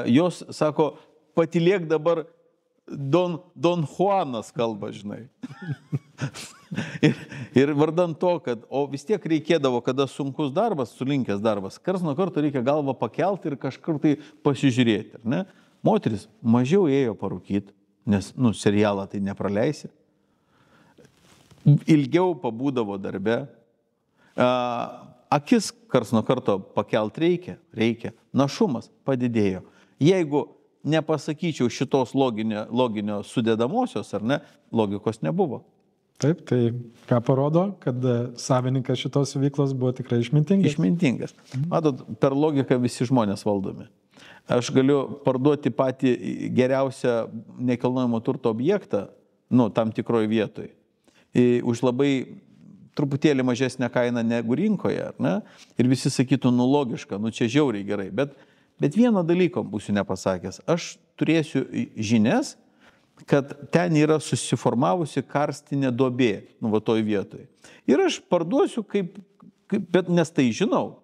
jos sako, patylėk dabar Don Juanas kalba, žinai. ir vardant to, kad, o vis tiek reikėdavo, kada sunkus darbas, sulinkęs darbas, karts nuo karto reikia galvą pakelti ir kažkur tai pasižiūrėti. Ne? Moteris mažiau ėjo parūkyti, nes serialą tai nepraleisi. Ilgiau pabūdavo darbe. Akis karts nuo karto pakelt reikia. Našumas padidėjo. Jeigu nepasakyčiau šitos loginio sudedamosios, ar ne, logikos nebuvo. Taip, tai ką parodo, kad savininkas šitos veiklos buvo tikrai išmintingas. Išmintingas. Matot, per logiką visi žmonės valdomi. Aš galiu parduoti patį geriausią nekilnojamo turto objektą, tam tikroje vietoje, už labai truputėlį mažesnę kainą negu rinkoje, ar ne? Ir visi sakytų, logiška, čia žiauriai gerai, bet vieno dalyko būsiu nepasakęs. Aš turėsiu žinias, kad ten yra susiformavusi karstinė duobė, va toj vietoj. Ir aš parduosiu bet nes tai žinau.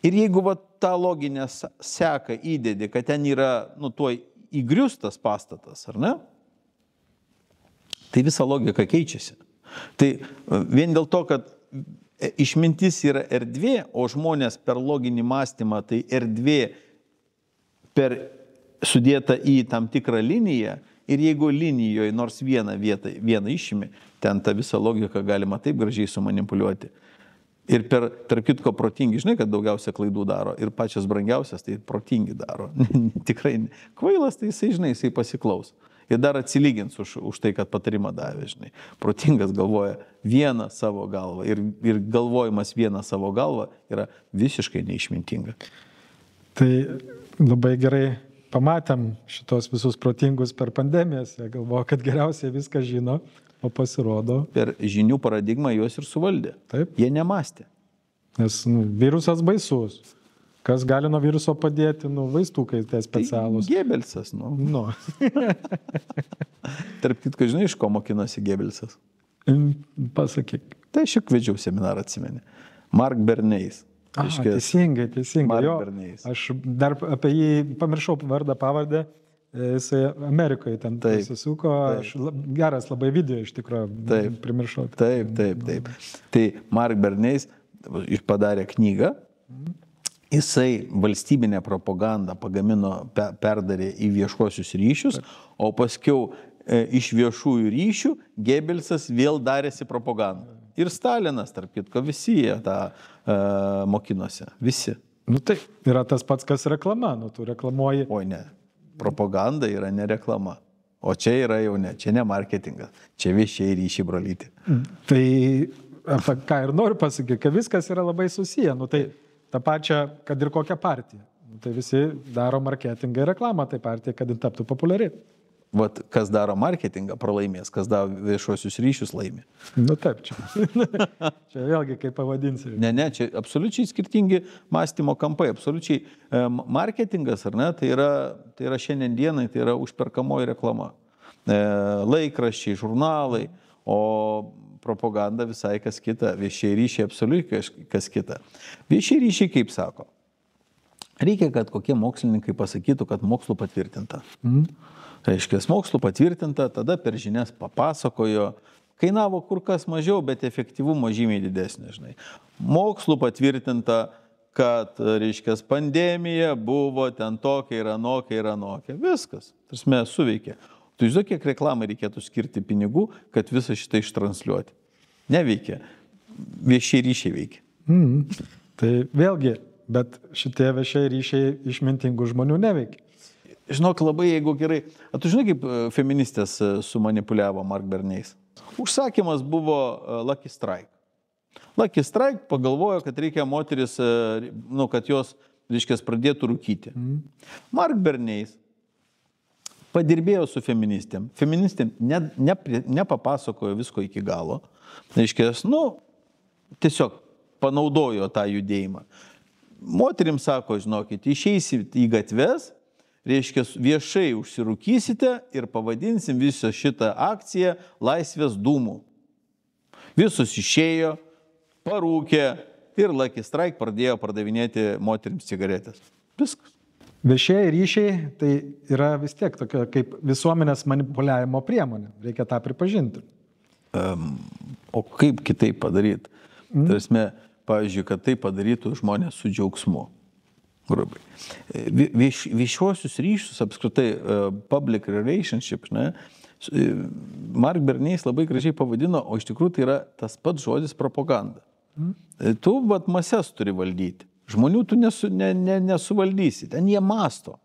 Ir jeigu tą loginę seką įdedi, kad ten yra, tuo įgriustas pastatas, ar ne? Tai visa logika keičiasi. Tai vien dėl to, kad išmintis yra erdvė, o žmonės per loginį mąstymą, tai erdvė sudėta į tam tikrą liniją, ir jeigu linijoje nors vieną išimi, ten tą visą logiką galima taip gražiai sumanipuliuoti. Ir tarp kitko protingi, žinai, kad daugiausia klaidų daro, ir pačias brangiausias tai protingi daro. Tikrai kvailas, tai jisai pasiklaus. Ir dar atsilygins už tai, kad patarimą davė, žinai. Protingas galvoja vieną savo galvą ir galvojimas vieną savo galvą yra visiškai neišmintinga. Tai labai gerai pamatėm šitos visus protingus per pandemijas. Jie galvoja, kad geriausiai viską žino, o pasirodo. Per žinių paradigmą juos ir suvaldė. Taip. Jie nemastė. Nes virusas baisus. Kas gali nuo viruso padėti, vaistukai tai specialūs. Tai Gebelsas, Tarp kitko, žinai, iš ko mokinosi Gebelsas? Pasakyk. Tai aš vedžiau seminarą, atsimeni. Mark Bernays. Teisingai. Mark Bernays. Aš dar apie jį pamiršau vardą, pavardę. Jisai Amerikoje ten pasisuko. Geras labai video iš tikrųjų. Primiršau. Taip. Tai Mark Bernays padarė knygą. Jisai valstybinę propagandą pagamino, perdarė į viešuosius ryšius, o paskiau iš viešųjų ryšių Gebelsas vėl darėsi propagandą. Ir Stalinas, tarp kitko, visi jie tą mokinosi. Visi. Tai yra tas pats, kas reklama. Tu reklamuoji. Oi, ne. Propaganda yra ne reklama. O čia yra jau ne. Čia ne marketingas. Čia viešieji ryšiai, brolyti. Tai apie ką ir noriu pasakyti, kad viskas yra labai susiję. Tai tą pačią, kad ir kokią partiją. Tai visi daro marketingą ir reklamą tai partija, kad jin taptų populiari. Vat kas daro marketingą pralaimės, kas daro viešuosius ryšius laimė. Taip, čia. Čia vėlgi kaip pavadinsi. Ne, čia absoliučiai skirtingi mąstymo kampai. Absoliučiai marketingas, ar ne, tai yra šiandien dienai, tai yra užperkamoji reklama. Laikraščiai, žurnalai, o propaganda visai kas kita, viešieji ryšiai absoliučiai kas kita. Viešieji ryšiai, kaip sako, reikia, kad kokie mokslininkai pasakytų, kad mokslu patvirtinta. Reiškia, mokslu patvirtinta, tada per žinias papasakojo, kainavo kur kas mažiau, bet efektyvumo žymiai didesnė, žinai. Mokslu patvirtinta, kad, reiškia, pandemija buvo ten tokia ir anokia. Viskas, tarsi suveikė. Tu žinai, kiek reklamai reikėtų skirti pinigų, kad visą šitą ištransliuoti. Neveikia. Viešiai ryšiai veikia. Tai vėlgi, bet šitie viešiai ryšiai išmintingų žmonių neveikia. Žinok, labai jeigu gerai, tu žinai, kaip feministės sumanipuliavo Mark Berniais? Užsakymas buvo Lucky Strike. Lucky Strike pagalvojo, kad reikia moteris, kad jos, reiškia, pradėtų rūkyti. Mark Berniais padirbėjo su feministėm. Feministėm nepapasakojo visko iki galo. Reiškia, tiesiog panaudojo tą judėjimą. Moterim sako, žinokit, išeisit į gatves, reiškia, viešai užsirūkysite ir pavadinsim visą šitą akciją Laisvės dūmų. Visus išėjo, parūkė ir Lucky Strike pradėjo pardavinėti moterims cigaretės. Viskas. Viešieji ryšiai tai yra vis tiek tokia kaip visuomenės manipuliavimo priemonė. Reikia tą pripažinti. O kaip kitaip padaryti? Tarsi, pavyzdžiui, kad tai padarytų žmonės su džiaugsmu. Grubiai. Viešuosius ryšius, apskritai public relationships, Mark Berniais labai gražiai pavadino, o iš tikrųjų tai yra tas pats žodis propaganda. Tu mases turi valdyti. Žmonių tu nesuvaldysi. Ten jie masto.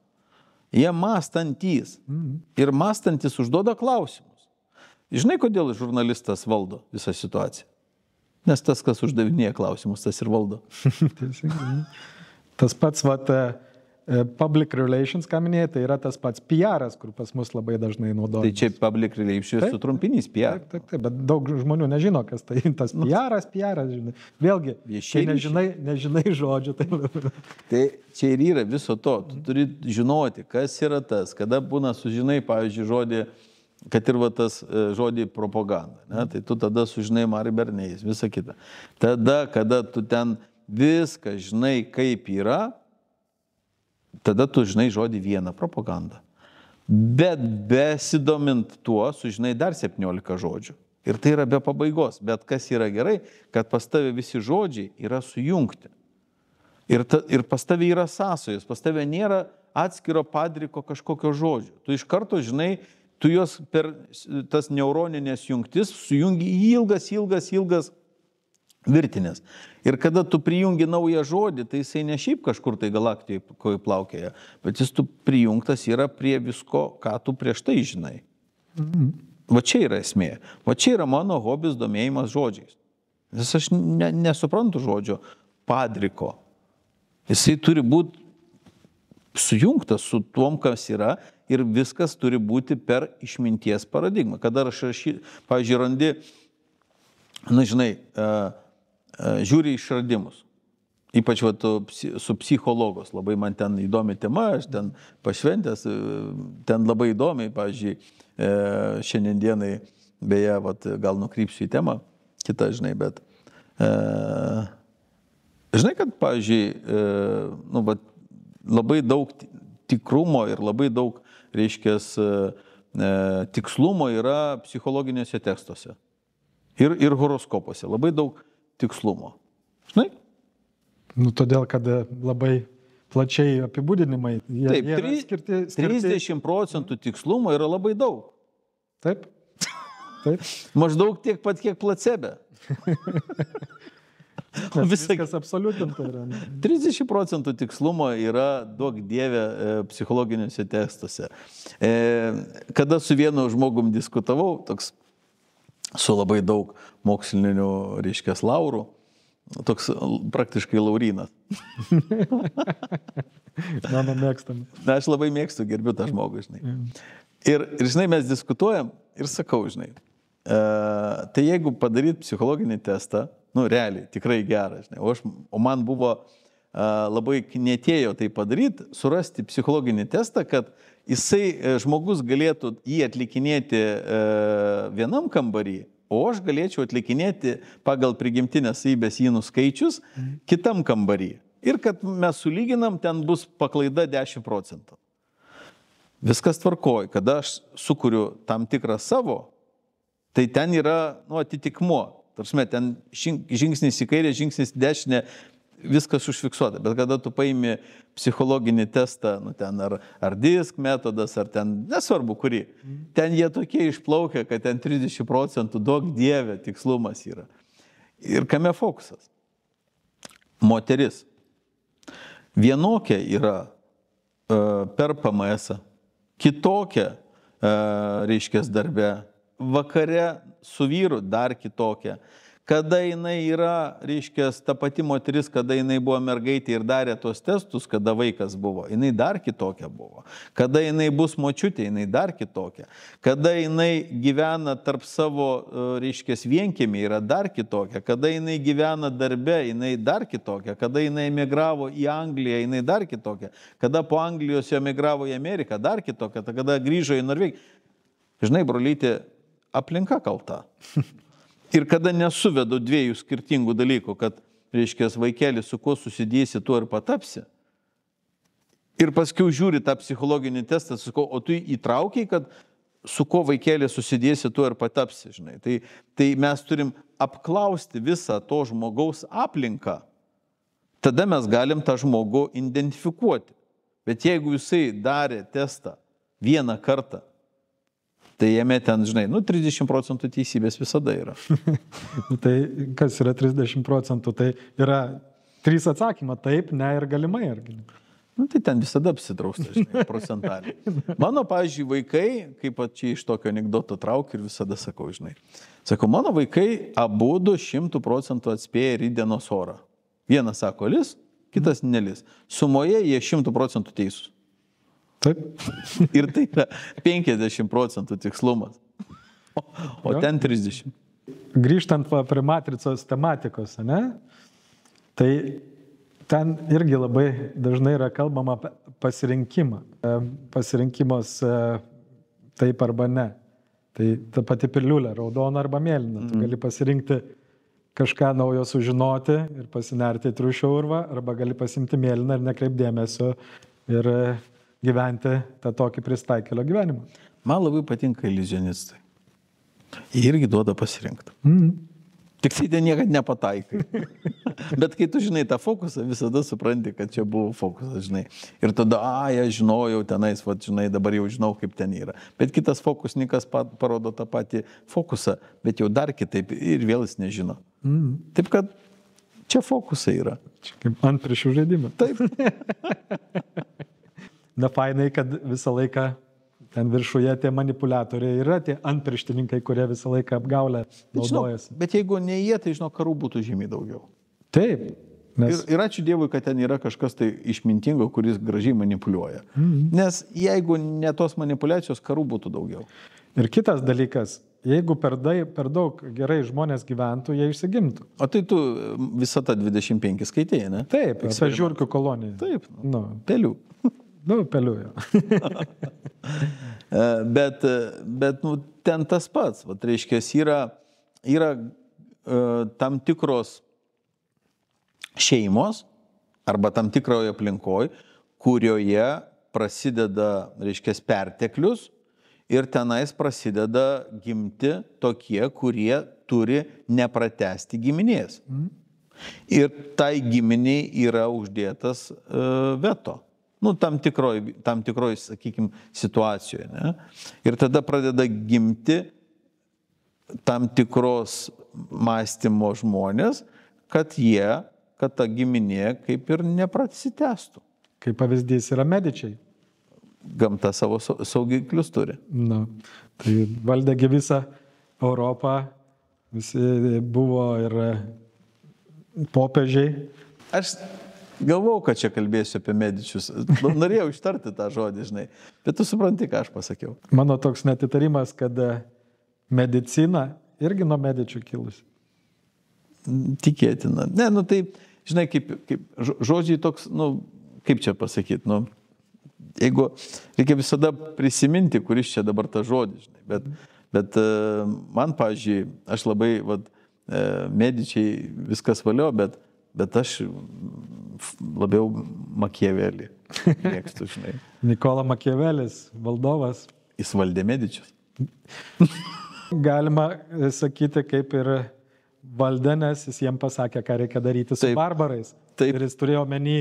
Jie mąstantys. Ir mąstantis užduoda klausimus. Žinai, kodėl žurnalistas valdo visą situaciją? Nes tas, kas uždavinėja klausimus, tas ir valdo. Tas pats, public relations, ką minėjai, tai yra tas pats PR-as, kur pas mus labai dažnai naudojamas. Tai čia public relations sutrumpinys PR. Taip, bet daug žmonių nežino, kas tai tas PR-as, žinai. Vėlgi, kai nežinai žodžių. Tai čia ir yra viso to. Tu turi žinoti, kas yra tas, kada būna sužinai, pavyzdžiui, žodį, kad ir tas žodį propaganda. Tai tu tada sužinai Mark Berniais, visą kitą. Tada, kada tu ten viską žinai, kaip yra, tada tu žinai žodį vieną propaganda. Bet besidomint tuo, sužinai dar 17 žodžių. Ir tai yra be pabaigos. Bet kas yra gerai, kad pas tave visi žodžiai yra sujungti. Ir pas tave yra sąsojos, pas tave nėra atskiro padriko kažkokio žodžio. Tu iš karto žinai, tu juos per tas neuroninės jungtis sujungi į ilgas virtinės. Ir kada tu prijungi naują žodį, tai jisai ne šiaip kažkur tai galaktijoje plaukėja, bet jis tu prijungtas yra prie visko, ką tu prieš tai žinai. Va čia yra esmė. Va čia yra mano hobis domėjimas žodžiais. Nes aš nesuprantu žodžio padriko. Jisai turi būti sujungtas su tuom, kas yra, ir viskas turi būti per išminties paradigmą. Kada aš pavyzdžiui, randi, žiūri išradimus. Ypač su psichologos. Labai man ten įdomi tema, aš ten pašventęs, ten labai įdomiai, pavyzdžiui, šiandienai, beje, gal nukrypsiu į temą, kitą, bet žinai, kad, pavyzdžiui, labai daug tikrumo ir labai daug, tikslumo yra psichologiniuose tekstuose ir horoskopuose. Labai daug tikslumo. Žinai? Todėl, kad labai plačiai apibūdinimai. Taip, 30% tikslumo yra labai daug. Taip. Maždaug tiek pat, kiek placebe. Viskas absoliutinta yra. 30% tikslumo yra, duok Dieve, psichologiniuose tekstuose. Kada su vienu žmogum diskutavau, toks su labai daug mokslinių, laurų, toks praktiškai laurynas. Mano mėgstam. Aš labai mėgstu, gerbiu tą žmogų, žinai. Ir žinai, mes diskutuojam ir sakau, žinai, tai jeigu padaryt psichologinį testą, realiai, tikrai gerą, žinai, o man buvo labai knietėjo tai padaryti, surasti psichologinį testą, kad žmogus galėtų jį atlikinėti vienam kambarį, o aš galėčiau atlikinėti pagal prigimtinės savybės jį nuskaičius kitam kambarį. Ir kad mes sulyginam, ten bus paklaida 10%. Viskas tvarkoj. Kada aš sukuriu tam tikrą savo, tai ten yra atitikmuo. Tarsi, ten žingsnis į kairę, žingsnis į dešinę, viskas užfiksuota. Bet kada tu paimi psichologinį testą, ten ar disk metodas, ar ten, nesvarbu kurį, ten jie tokie išplaukia, kad ten 30%, duok Dieve, tikslumas yra. Ir kame fokusas? moteris vienokia yra per PMS, kitokia, reiškia, darbe, vakare su vyru dar kitokia. Kada jinai yra, reiškia, ta pati moteris, kada jinai buvo mergaitė ir darė tos testus, kada vaikas buvo, jinai dar kitokia buvo. Kada jinai bus močiutė, jinai dar kitokia. Kada jinai gyvena tarp savo, reiškia, vienkiemį, yra dar kitokia. Kada jinai gyvena darbe, jinai dar kitokia. Kada jinai emigravo į Angliją, jinai dar kitokia. Kada po Anglijos emigravo į Ameriką, dar kitokia. Kada grįžo į Norvegiją. Žinai, brolytė, aplinka kalta. Ir kada nesuvedu dviejų skirtingų dalykų, kad, reiškia, vaikeli, su kuo susidėsi, tuo ir patapsi. Ir paskui žiūri tą psichologinį testą, sakau, o tu įtraukiai, kad su kuo vaikeli susidėsi, tuo ir patapsi, žinai. Tai mes turim apklausti visą to žmogaus aplinką. Tada mes galim tą žmogų identifikuoti. Bet jeigu jisai darė testą vieną kartą, tai jame ten, žinai, 30% teisybės visada yra. Tai kas yra 30%? Tai yra 3 atsakymą, taip, ne ir galimai. Tai ten visada apsidrausta, žinai, procentaliai. Mano, pavyzdžiui, vaikai, kaip čia iš tokio anekdoto traukiu ir visada sakau, žinai. Sakau, mano vaikai abudu 100% atspėja rytdienos orą. Vienas sako lis, kitas nelis. Sumoje jie 100% teisūs. Taip. Ir tai yra 50% tikslumas, o ten 30%. Grįžtant prie matricos tematikos, ne? Tai ten irgi labai dažnai yra kalbama apie pasirinkimą. Pasirinkimas taip arba ne. Tai ta pati piliulė, raudona arba mėlyna. Tu gali pasirinkti kažką naujo sužinoti ir pasinerti į triušio urvą, arba gali pasimti mėlyną ir nekreipdėmėsio ir gyventi tą tokį pristaikėlio gyvenimą. Man labai patinka iliuzionistai. Jie irgi duoda pasirinkti. Tik tai ten niekad nepataikai. Bet kai tu žinai tą fokusą, visada supranti, kad čia buvo fokusas, žinai. Ir tada, aš žinojau tenais, žinai, dabar jau žinau, kaip ten yra. Bet kitas fokusnikas parodo tą patį fokusą, bet jau dar kitaip ir vėl jis nežino. Taip kad čia fokusai yra. Čia kaip ant priešų žaidimą. Taip. Na, fainai, kad visą laiką ten viršuje tie manipuliatoriai yra tie antprištininkai, kurie visą laiką apgaulę naudojasi. Bet jeigu ne jie, tai žinau, karų būtų žymiai daugiau. Taip. Ir ačiū Dievui, kad ten yra kažkas tai išmintingo, kuris gražiai manipuliuoja. Nes jeigu ne tos manipulacijos, karų būtų daugiau. Ir kitas dalykas, jeigu per daug gerai žmonės gyventų, jie išsigimtų. O tai tu visą tą 25 skaitėjai, ne? Taip, apie žiurkių koloniją. Taip, pelių. Pelių jau. Bet ten tas pats, reiškia, yra tam tikros šeimos arba tam tikroje aplinkoje, kurioje prasideda, reiškia, perteklius ir tenais prasideda gimti tokie, kurie turi nepratęsti giminės. Ir tai giminiai yra uždėtas veto. Tam tikroj, sakykime, situacijoje. Ne? Ir tada pradeda gimti tam tikros mąstymo žmonės, kad ta giminė kaip ir neprasitęstų. Kaip pavyzdys yra medičiai. Gamta savo saugiklius turi. Tai valdėgi visą Europą, visi buvo ir popiežiai. Aš galvau, kad čia kalbėsiu apie medičius. Norėjau ištarti tą žodį, žinai. Bet tu supranti, ką aš pasakiau. Mano toks netitarimas, kad medicina irgi nuo medičių kilusi. Tikėtina. Ne, tai, žinai, kaip žodžiai toks, kaip čia pasakyti, jeigu reikia visada prisiminti, kuris čia dabar tas žodis, žinai. Bet man, pavyzdžiui, aš labai, medičiai viskas valio, bet aš labiau Makiavelį mėgstu, žinai. Nikola Makiavelis, valdovas. Jis valdė medičius. Galima sakyti, kaip ir valdė, nes jis jiems pasakė, ką reikia daryti su barbarais. Taip. Ir jis turėjo omeny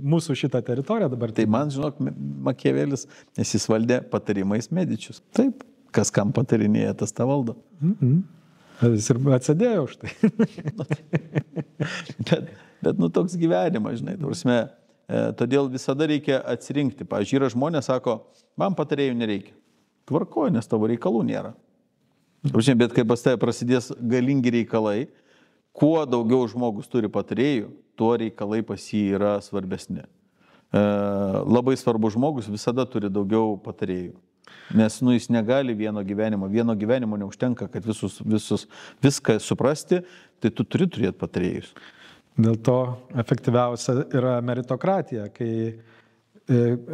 mūsų šitą teritoriją dabar. Tai man, žinok, Makiavelis, nes jis valdė patarimais medičius. Taip, kas kam patarinėja, tas tą valdo. Jis ir atsidėjo už tai. bet toks gyvenimas, žinai, todėl visada reikia atsirinkti. Pavyzdžiui, yra žmonės, sako, man patarėjų nereikia. Tvarkoju, nes tavo reikalų nėra. Bet kai pas tave prasidės galingi reikalai, kuo daugiau žmogus turi patarėjų, tuo reikalai pas jį yra svarbesni. Labai svarbus žmogus visada turi daugiau patarėjų. Nes jis negali vieno gyvenimo neužtenka, kad viską suprasti, tai tu turi turėti patarėjus. Dėl to efektyviausia yra meritokratija, kai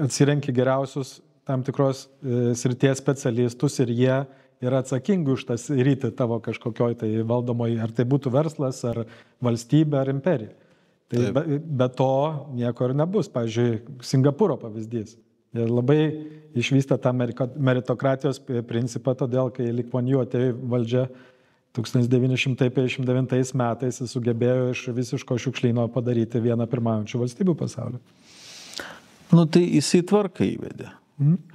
atsirenki geriausius tam tikros srities specialistus ir jie yra atsakingi už tas rytį tavo kažkokioj tai valdomoj, ar tai būtų verslas, ar valstybė, ar imperija. Tai be to nieko ir nebus. Pavyzdžiui, Singapūro pavyzdys. Jie labai išvystė tą meritokratijos principą, todėl, kai Lee Kuan Yew atėjo valdžia 1959 metais, jis sugebėjo iš visiško šiukšlyno padaryti vieną pirmaujančių valstybių pasaulio. Tai jisai tvarką įvedė.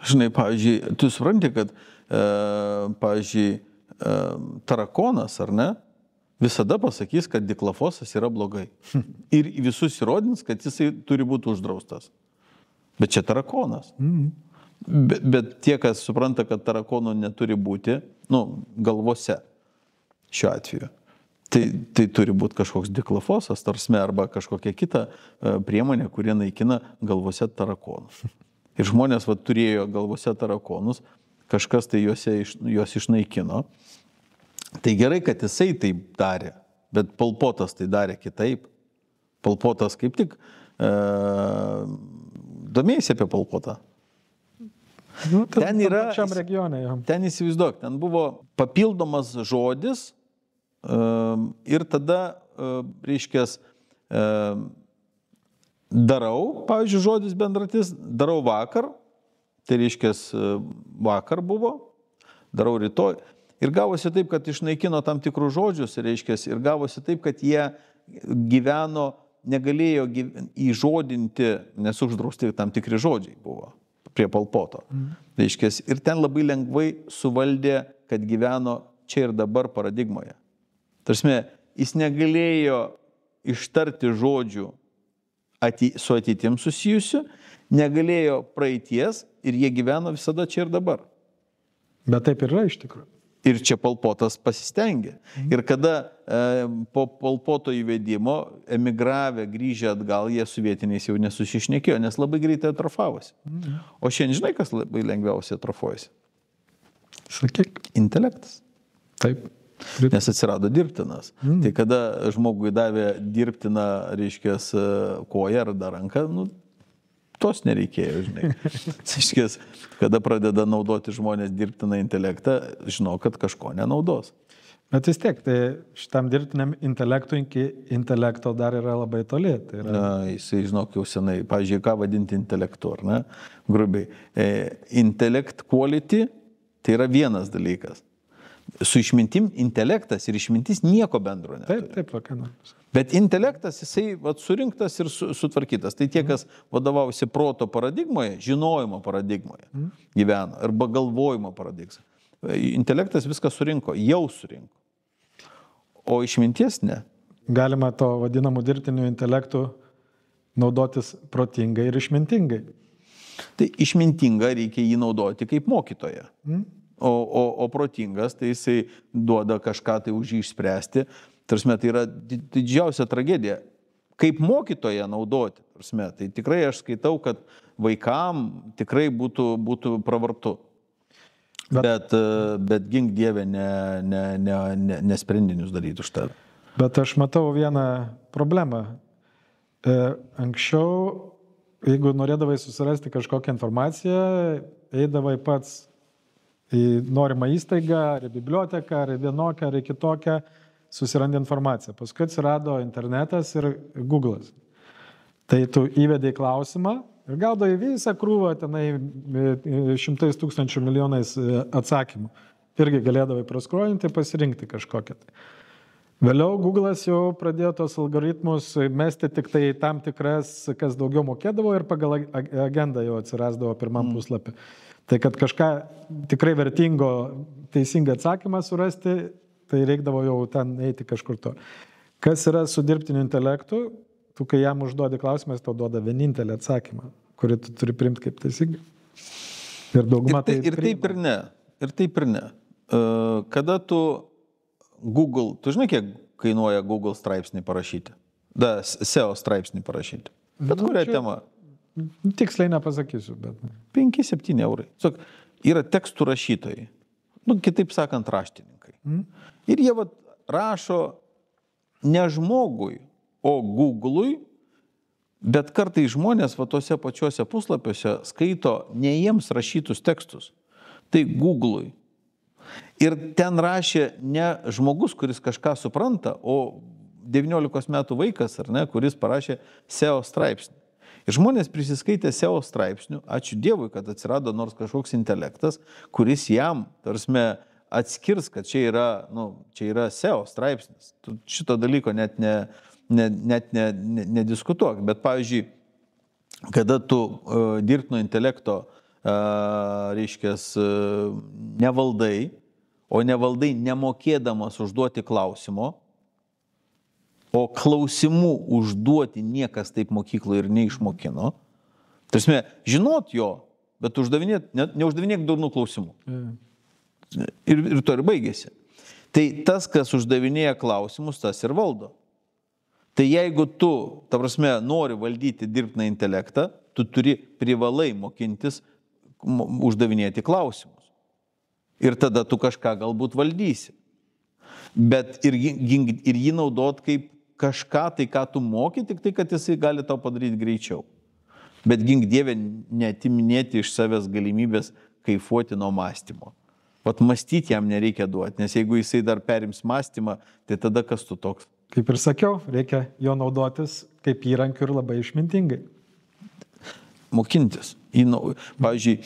Žinai, pavyzdžiui, tu supranti, kad, pavyzdžiui, tarakonas, ar ne, visada pasakys, kad diklafosas yra blogai. Ir visus įrodins, kad jisai turi būti uždraustas. Bet čia tarakonas. Bet tie, kas supranta, kad tarakono neturi būti, galvose šiuo atveju, tai turi būti kažkoks diklafosas, arba kažkokia kita priemonė, kurie naikina galvose tarakonus. Ir žmonės turėjo galvose tarakonus, kažkas tai juos išnaikino. Tai gerai, kad jisai taip darė, bet Pol Potas tai darė kitaip. Pol Potas kaip tik domėjasi apie Pol Potą. Ten yra, ten įsivaizduok, ten buvo papildomas žodis ir tada, reiškias, darau, pavyzdžiui, žodis bendratis, darau vakar, tai reiškias vakar buvo, darau rytoj. Ir gavosi taip, kad išnaikino tam tikrus žodžius, reiškias, ir gavosi taip, kad jie gyveno, negalėjo įžodinti, nes uždrausti tam tikri žodžiai buvo prie Pol Poto. Reiškias, ir ten labai lengvai suvaldė, kad gyveno čia ir dabar paradigmoje. Tarsi, jis negalėjo ištarti žodžių su ateitim susijusiu, negalėjo praeities ir jie gyveno visada čia ir dabar. Bet taip yra iš tikrųjų. Ir čia Pol Potas pasistengė. Ir kada po Pol Poto įvedimo emigravę, grįžę atgal, jie su vietiniais jau nesusišnekėjo, nes labai greitai atrofavosi. O šiandien žinai, kas labai lengviausiai atrofuojasi? Sakyk. Intelektas. Taip. Nes atsirado dirbtinas. Tai kada žmogui davė dirbtiną, reiškias, koją ar dar ranką, tos nereikėjo, žinai. Reiškias, kada pradeda naudoti žmonės dirbtiną intelektą, žinau, kad kažko nenaudos. Bet vis tiek, tai šitam dirbtiniam intelektui iki intelekto dar yra labai toli. Tai yra... Jisai, žinok, jau senai, pavyzdžiui, ką vadinti intelektu, ar ne? Grubiai. Intellect quality tai yra vienas dalykas. Su išmintim intelektas ir išmintis nieko bendro neturi. Taip, vakanus. Bet intelektas, jisai surinktas ir sutvarkytas. Tai tie, kas vadovausi proto paradigmoje, žinojimo paradigmoje gyveno, arba galvojimo paradigmoje. Intelektas viską surinko, jau surinko. O išminties ne. Galima to vadinamų dirbtinių intelektų naudotis protingai ir išmintingai. Tai išmintinga reikia jį naudoti kaip mokytoją. O protingas, tai jisai duoda kažką tai už jį išspręsti. Tai yra didžiausia tragedija. Kaip mokytoją naudoti. Tai tikrai aš skaitau, kad vaikam tikrai būtų pravartu. Bet gink Dieve ne sprendinius daryti už tave. Bet aš matau vieną problemą. Anksčiau, jeigu norėdavai susirasti kažkokią informaciją, eidavai pats į norimą įstaigą, ar į biblioteką, ar į vienokią, ar į kitokią, susirandi informaciją. Paskui atsirado internetas ir Google'as. Tai tu įvedai klausimą ir gaudai visą krūvą, tenai 100 000 milijonais atsakymų. Irgi galėdavai praskrolinti, pasirinkti kažkokią. Vėliau Google'as jau pradėjo tos algoritmus mesti tik tai tam tikras, kas daugiau mokėdavo ir pagal agendą jau atsirasdavo pirmam puslapį. Tai kad kažką tikrai vertingo, teisingą atsakymą surasti tai reikdavo jau ten eiti kažkur to. Kas yra su dirbtiniu intelektu, tu kai jam užduodi klausimą, jis tau duoda vienintelį atsakymą, kurį tu turi priimti kaip teisingai. Ir dauguma tai ir taip ir ne. Ir taip ir ne. Kada tu Google, tu žinai, kiek kainuoja Google straipsnį parašyti? SEO straipsnį parašyti. Bet kurią temą? Tiksliai nepasakysiu, bet... 5-7 eurai. Yra tekstų rašytojai. Kitaip sakant, raštininkai. Ir jie rašo ne žmogui, o Google'ui, bet kartai žmonės tose pačiuose puslapiuose skaito ne jiems rašytus tekstus. Tai Google'ui. Ir ten rašė ne žmogus, kuris kažką supranta, o 19 metų vaikas, ar ne, kuris parašė SEO straipsnį. Ir žmonės prisiskaitė SEO straipsnių, ačiū Dievui, kad atsirado nors kažkoks intelektas, kuris jam, tarsi, atskirs, kad čia yra SEO straipsnis. Tu šito dalyko net nediskutuok. Bet, pavyzdžiui, kada tu dirbtinio intelekto, reiškias, nevaldai, o nevaldai nemokėdamas užduoti klausimo, o klausimų užduoti niekas taip mokykloje ir neišmokino. Tarsi, žinot jo, bet neuždavinėk daunų klausimų. Ir to ir baigėsi. Tai tas, kas uždavinėja klausimus, tas ir valdo. Tai jeigu tu, ta prasme, nori valdyti dirbtiną intelektą, tu privalai mokintis uždavinėti klausimus. Ir tada tu kažką galbūt valdysi. Bet ir jį naudot kaip kažką, tai ką tu moki, tik tai, kad jisai gali tau padaryti greičiau. Bet gink Dieve, neatiminėti iš savęs galimybės kaifuoti nuo mąstymo. Mąstyti jam nereikia duoti, nes jeigu jisai dar perims mąstymą, tai tada kas tu toks? Kaip ir sakiau, reikia jo naudotis kaip įrankiu ir labai išmintingai. Mokintis. Pavyzdžiui,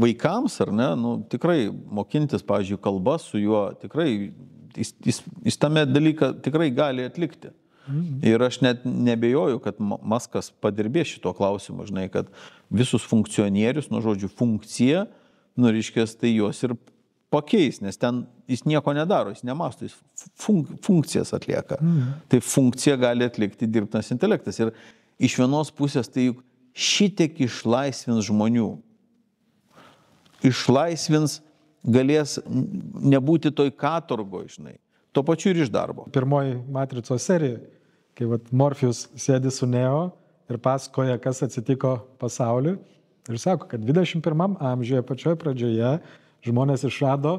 vaikams, ar ne, tikrai mokintis, pavyzdžiui, kalbą su juo, tikrai jis tame dalyką tikrai gali atlikti. Ir aš net nebejoju, kad Maskas padirbės šito klausimu, žinai, kad visus funkcionierius, žodžiu, funkcija, reiškės, tai juos ir pakeis, nes ten jis nieko nedaro, jis nemąsto, jis funkcijas atlieka. Tai funkciją gali atlikti dirbtinas intelektas. Ir iš vienos pusės tai juk šitiek išlaisvins žmonių. Išlaisvins, galės nebūti toj katorgoj, žinai. Tuo pačiu ir iš darbo. Pirmoji Matricos serija, kai Morpheus sėdi su Neo ir pasakoja, kas atsitiko pasauliu. Ir sako, kad 21 amžiuje pačioje pradžioje žmonės išrado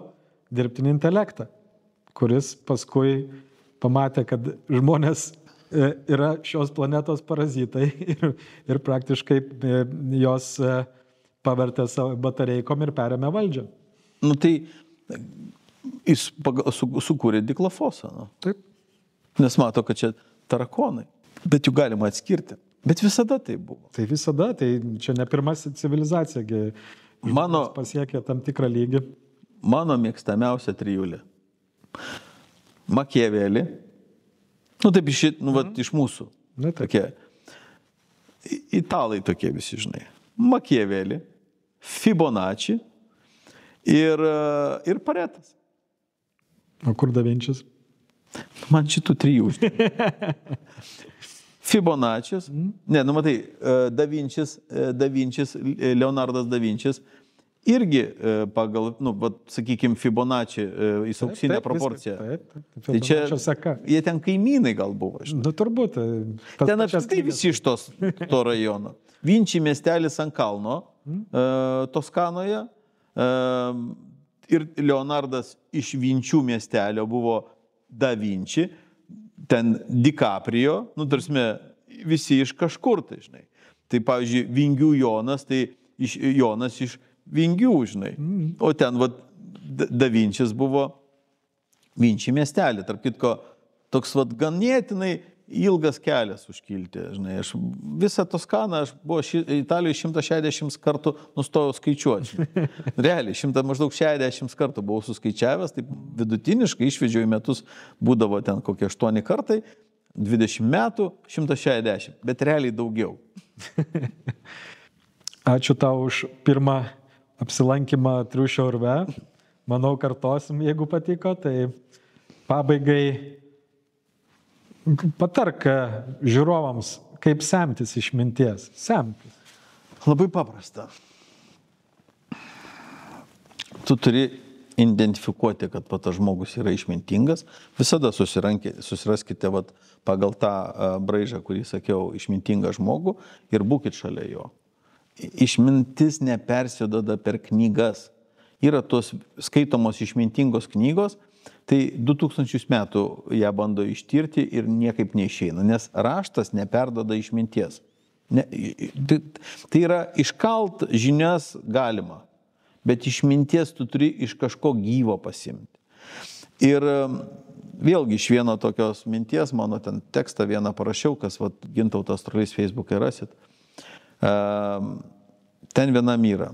dirbtinį intelektą, kuris paskui pamatė, kad žmonės yra šios planetos parazitai ir praktiškai jos pavertė savo batareikom ir perėmė valdžią. Tai jis sukūrė diklofosą. Taip. Nes mato, kad čia tarakonai. Bet jų galima atskirti. Bet visada tai buvo. Tai visada, tai čia ne pirmasi civilizacija, pasiekė tam tikrą lygį. Mano mėgstamiausia trijulė. Makiavelį. Taip iš mūsų. Tokie. Italai tokie visi, žinai. Makiavelį, Fibonacci ir Paretas. O kur Da Vinčis? Man šitų trijų. Fibonaccis, matai, Da Vinčis, Leonardas Da Vinčis, irgi pagal, sakykime, Fibonacci, į auksinę proporciją. Tai čia, jie ten kaimynai gal buvo. Turbūt. Ten apskritai visi iš to rajono. Vinči miestelis ant kalno, Toskanoje, ir Leonardas iš Vinčių miestelio buvo Da Vinci, ten DiCaprio, visi iš kažkur, tai žinai. Tai, pavyzdžiui, Vingių Jonas, tai Jonas iš Vingių, žinai. O ten, Da Vinčis buvo Vinči miestelė. Tarp kitko, toks, ganėtinai ilgas kelias užkilti, žinai. Aš visą Toskaną, aš buvo Italijoje 160 kartų nustojau skaičiuoti. Realiai, maždaug 60 kartų buvau suskaičiavęs, tai vidutiniškai išvedžiau į metus būdavo ten kokie 8 kartai, 20 metų, 160, bet realiai daugiau. Ačiū tau už pirmą apsilankymą Triušio urve. manau, kartosim, jeigu patiko, tai pabaigai patark žiūrovams, kaip semtis išminties. Semtis. Labai paprasta. Tu turi identifikuoti, kad tas žmogus yra išmintingas. Visada susiraskite pagal tą braižą, kurį sakiau, išmintingą žmogų ir būkit šalia jo. Išmintis nepersiduoda per knygas. Yra tos skaitomos išmintingos knygos, tai 2000 metų ją bando ištirti ir niekaip neišeina, nes raštas neperduoda išminties. Tai yra iškalt žinias galima, bet išminties tu turi iš kažko gyvo pasimti. Ir vėlgi iš vieno tokios minties, mano ten tekstą vieną parašiau, kas Gintautas Trolys Facebook'e rasit, ten vienam yra.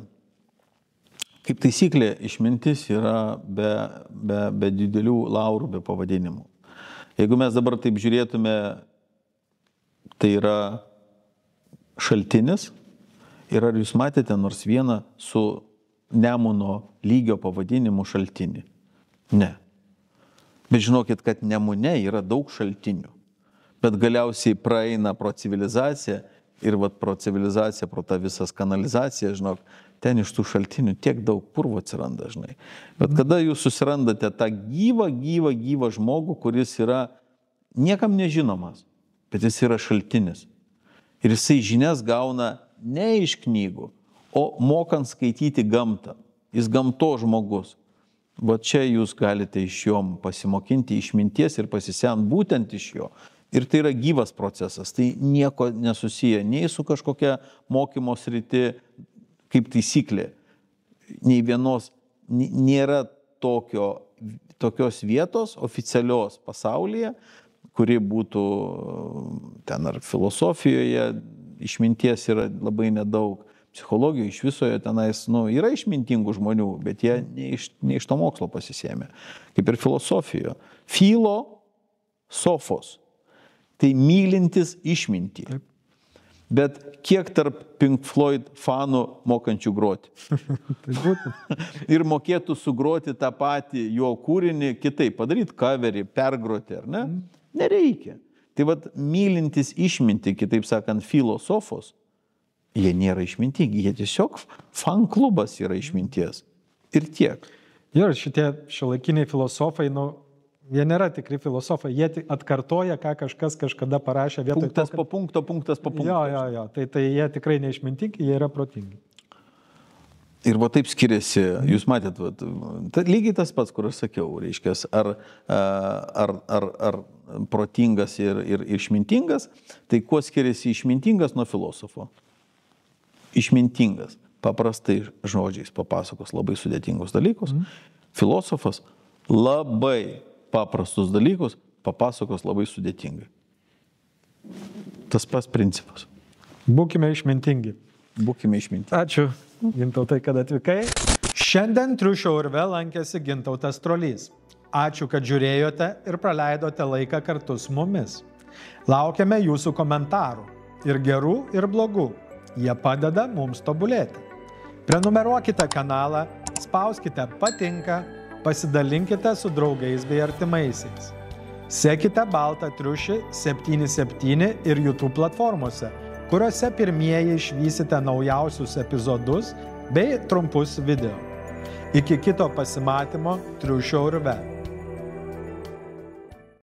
Kaip taisyklė, išmintis yra be didelių laurų, be pavadinimų. Jeigu mes dabar taip žiūrėtume, tai yra šaltinis ir ar jūs matėte nors vieną su Nemuno lygio pavadinimu šaltinį? Ne. Bet žinokit, kad Nemune yra daug šaltinių. Bet galiausiai praeina pro civilizaciją ir pro civilizaciją, pro tą visas kanalizaciją, žinok, ten iš tų šaltinių tiek daug purvo atsiranda, žinai. Bet kada jūs susirandate tą gyvą žmogų, kuris yra niekam nežinomas, bet jis yra šaltinis. Ir jisai žinias gauna ne iš knygų, o mokant skaityti gamtą. Jis gamtos žmogus. Va čia jūs galite iš jo pasimokinti išminties ir pasisemti būtent iš jo. Ir tai yra gyvas procesas. Tai nieko nesusiję nei su kažkokia mokymo sriti, kaip taisyklė. Nei vienos, nėra tokios vietos oficialios pasaulyje, kuri būtų ten ar filosofijoje, išminties yra labai nedaug. Psichologijoje iš visoje tenais yra išmintingų žmonių, bet jie ne iš to mokslo pasisėmė. Kaip ir filosofijoje. Filosofos. Tai mylintis išmintį. Taip. Bet kiek tarp Pink Floyd fanų mokančių groti? Ir mokėtų sugroti tą patį jo kūrinį kitaip, padaryti coverį, pergroti, ar ne? Nereikia. Tai mylintis išmintį, kitaip sakant, filosofos, jie nėra išmintingi, jie tiesiog fan klubas yra išminties. Ir tiek. Ir šitie šiuolaikiniai filosofai, jie nėra tikri filosofai, jie atkartoja, ką kažkas kažkada parašė vietoj punktas po punkto, punktas po punkto. Jo. Tai jie tikrai neišmintingi, jie yra protingi. Ir taip skiriasi, jūs matėt, lygiai tas pats, kur aš sakiau, reiškia, ar protingas ir išmintingas, tai kuo skiriasi išmintingas nuo filosofo? Išmintingas, paprastai žodžiais papasakos labai sudėtingus dalykus. Filosofas labai paprastus dalykus papasakos labai sudėtingai. Tas pats principas. Būkime išmintingi. Būkime išmintingi. Ačiū, Gintautai, kad atvykai. Šiandien Triušio urve lankėsi Gintautas Trolys. Ačiū, kad žiūrėjote ir praleidote laiką kartu su mumis. Laukiame jūsų komentarų. Ir gerų, ir blogų. Jie padeda mums tobulėti. Prenumeruokite kanalą, spauskite patinka, pasidalinkite su draugais bei artimaisiais. Sekite Baltą triušį 77 ir YouTube platformose, kuriuose pirmieji išvysite naujausius epizodus bei trumpus video. Iki kito pasimatymo Triušio urve.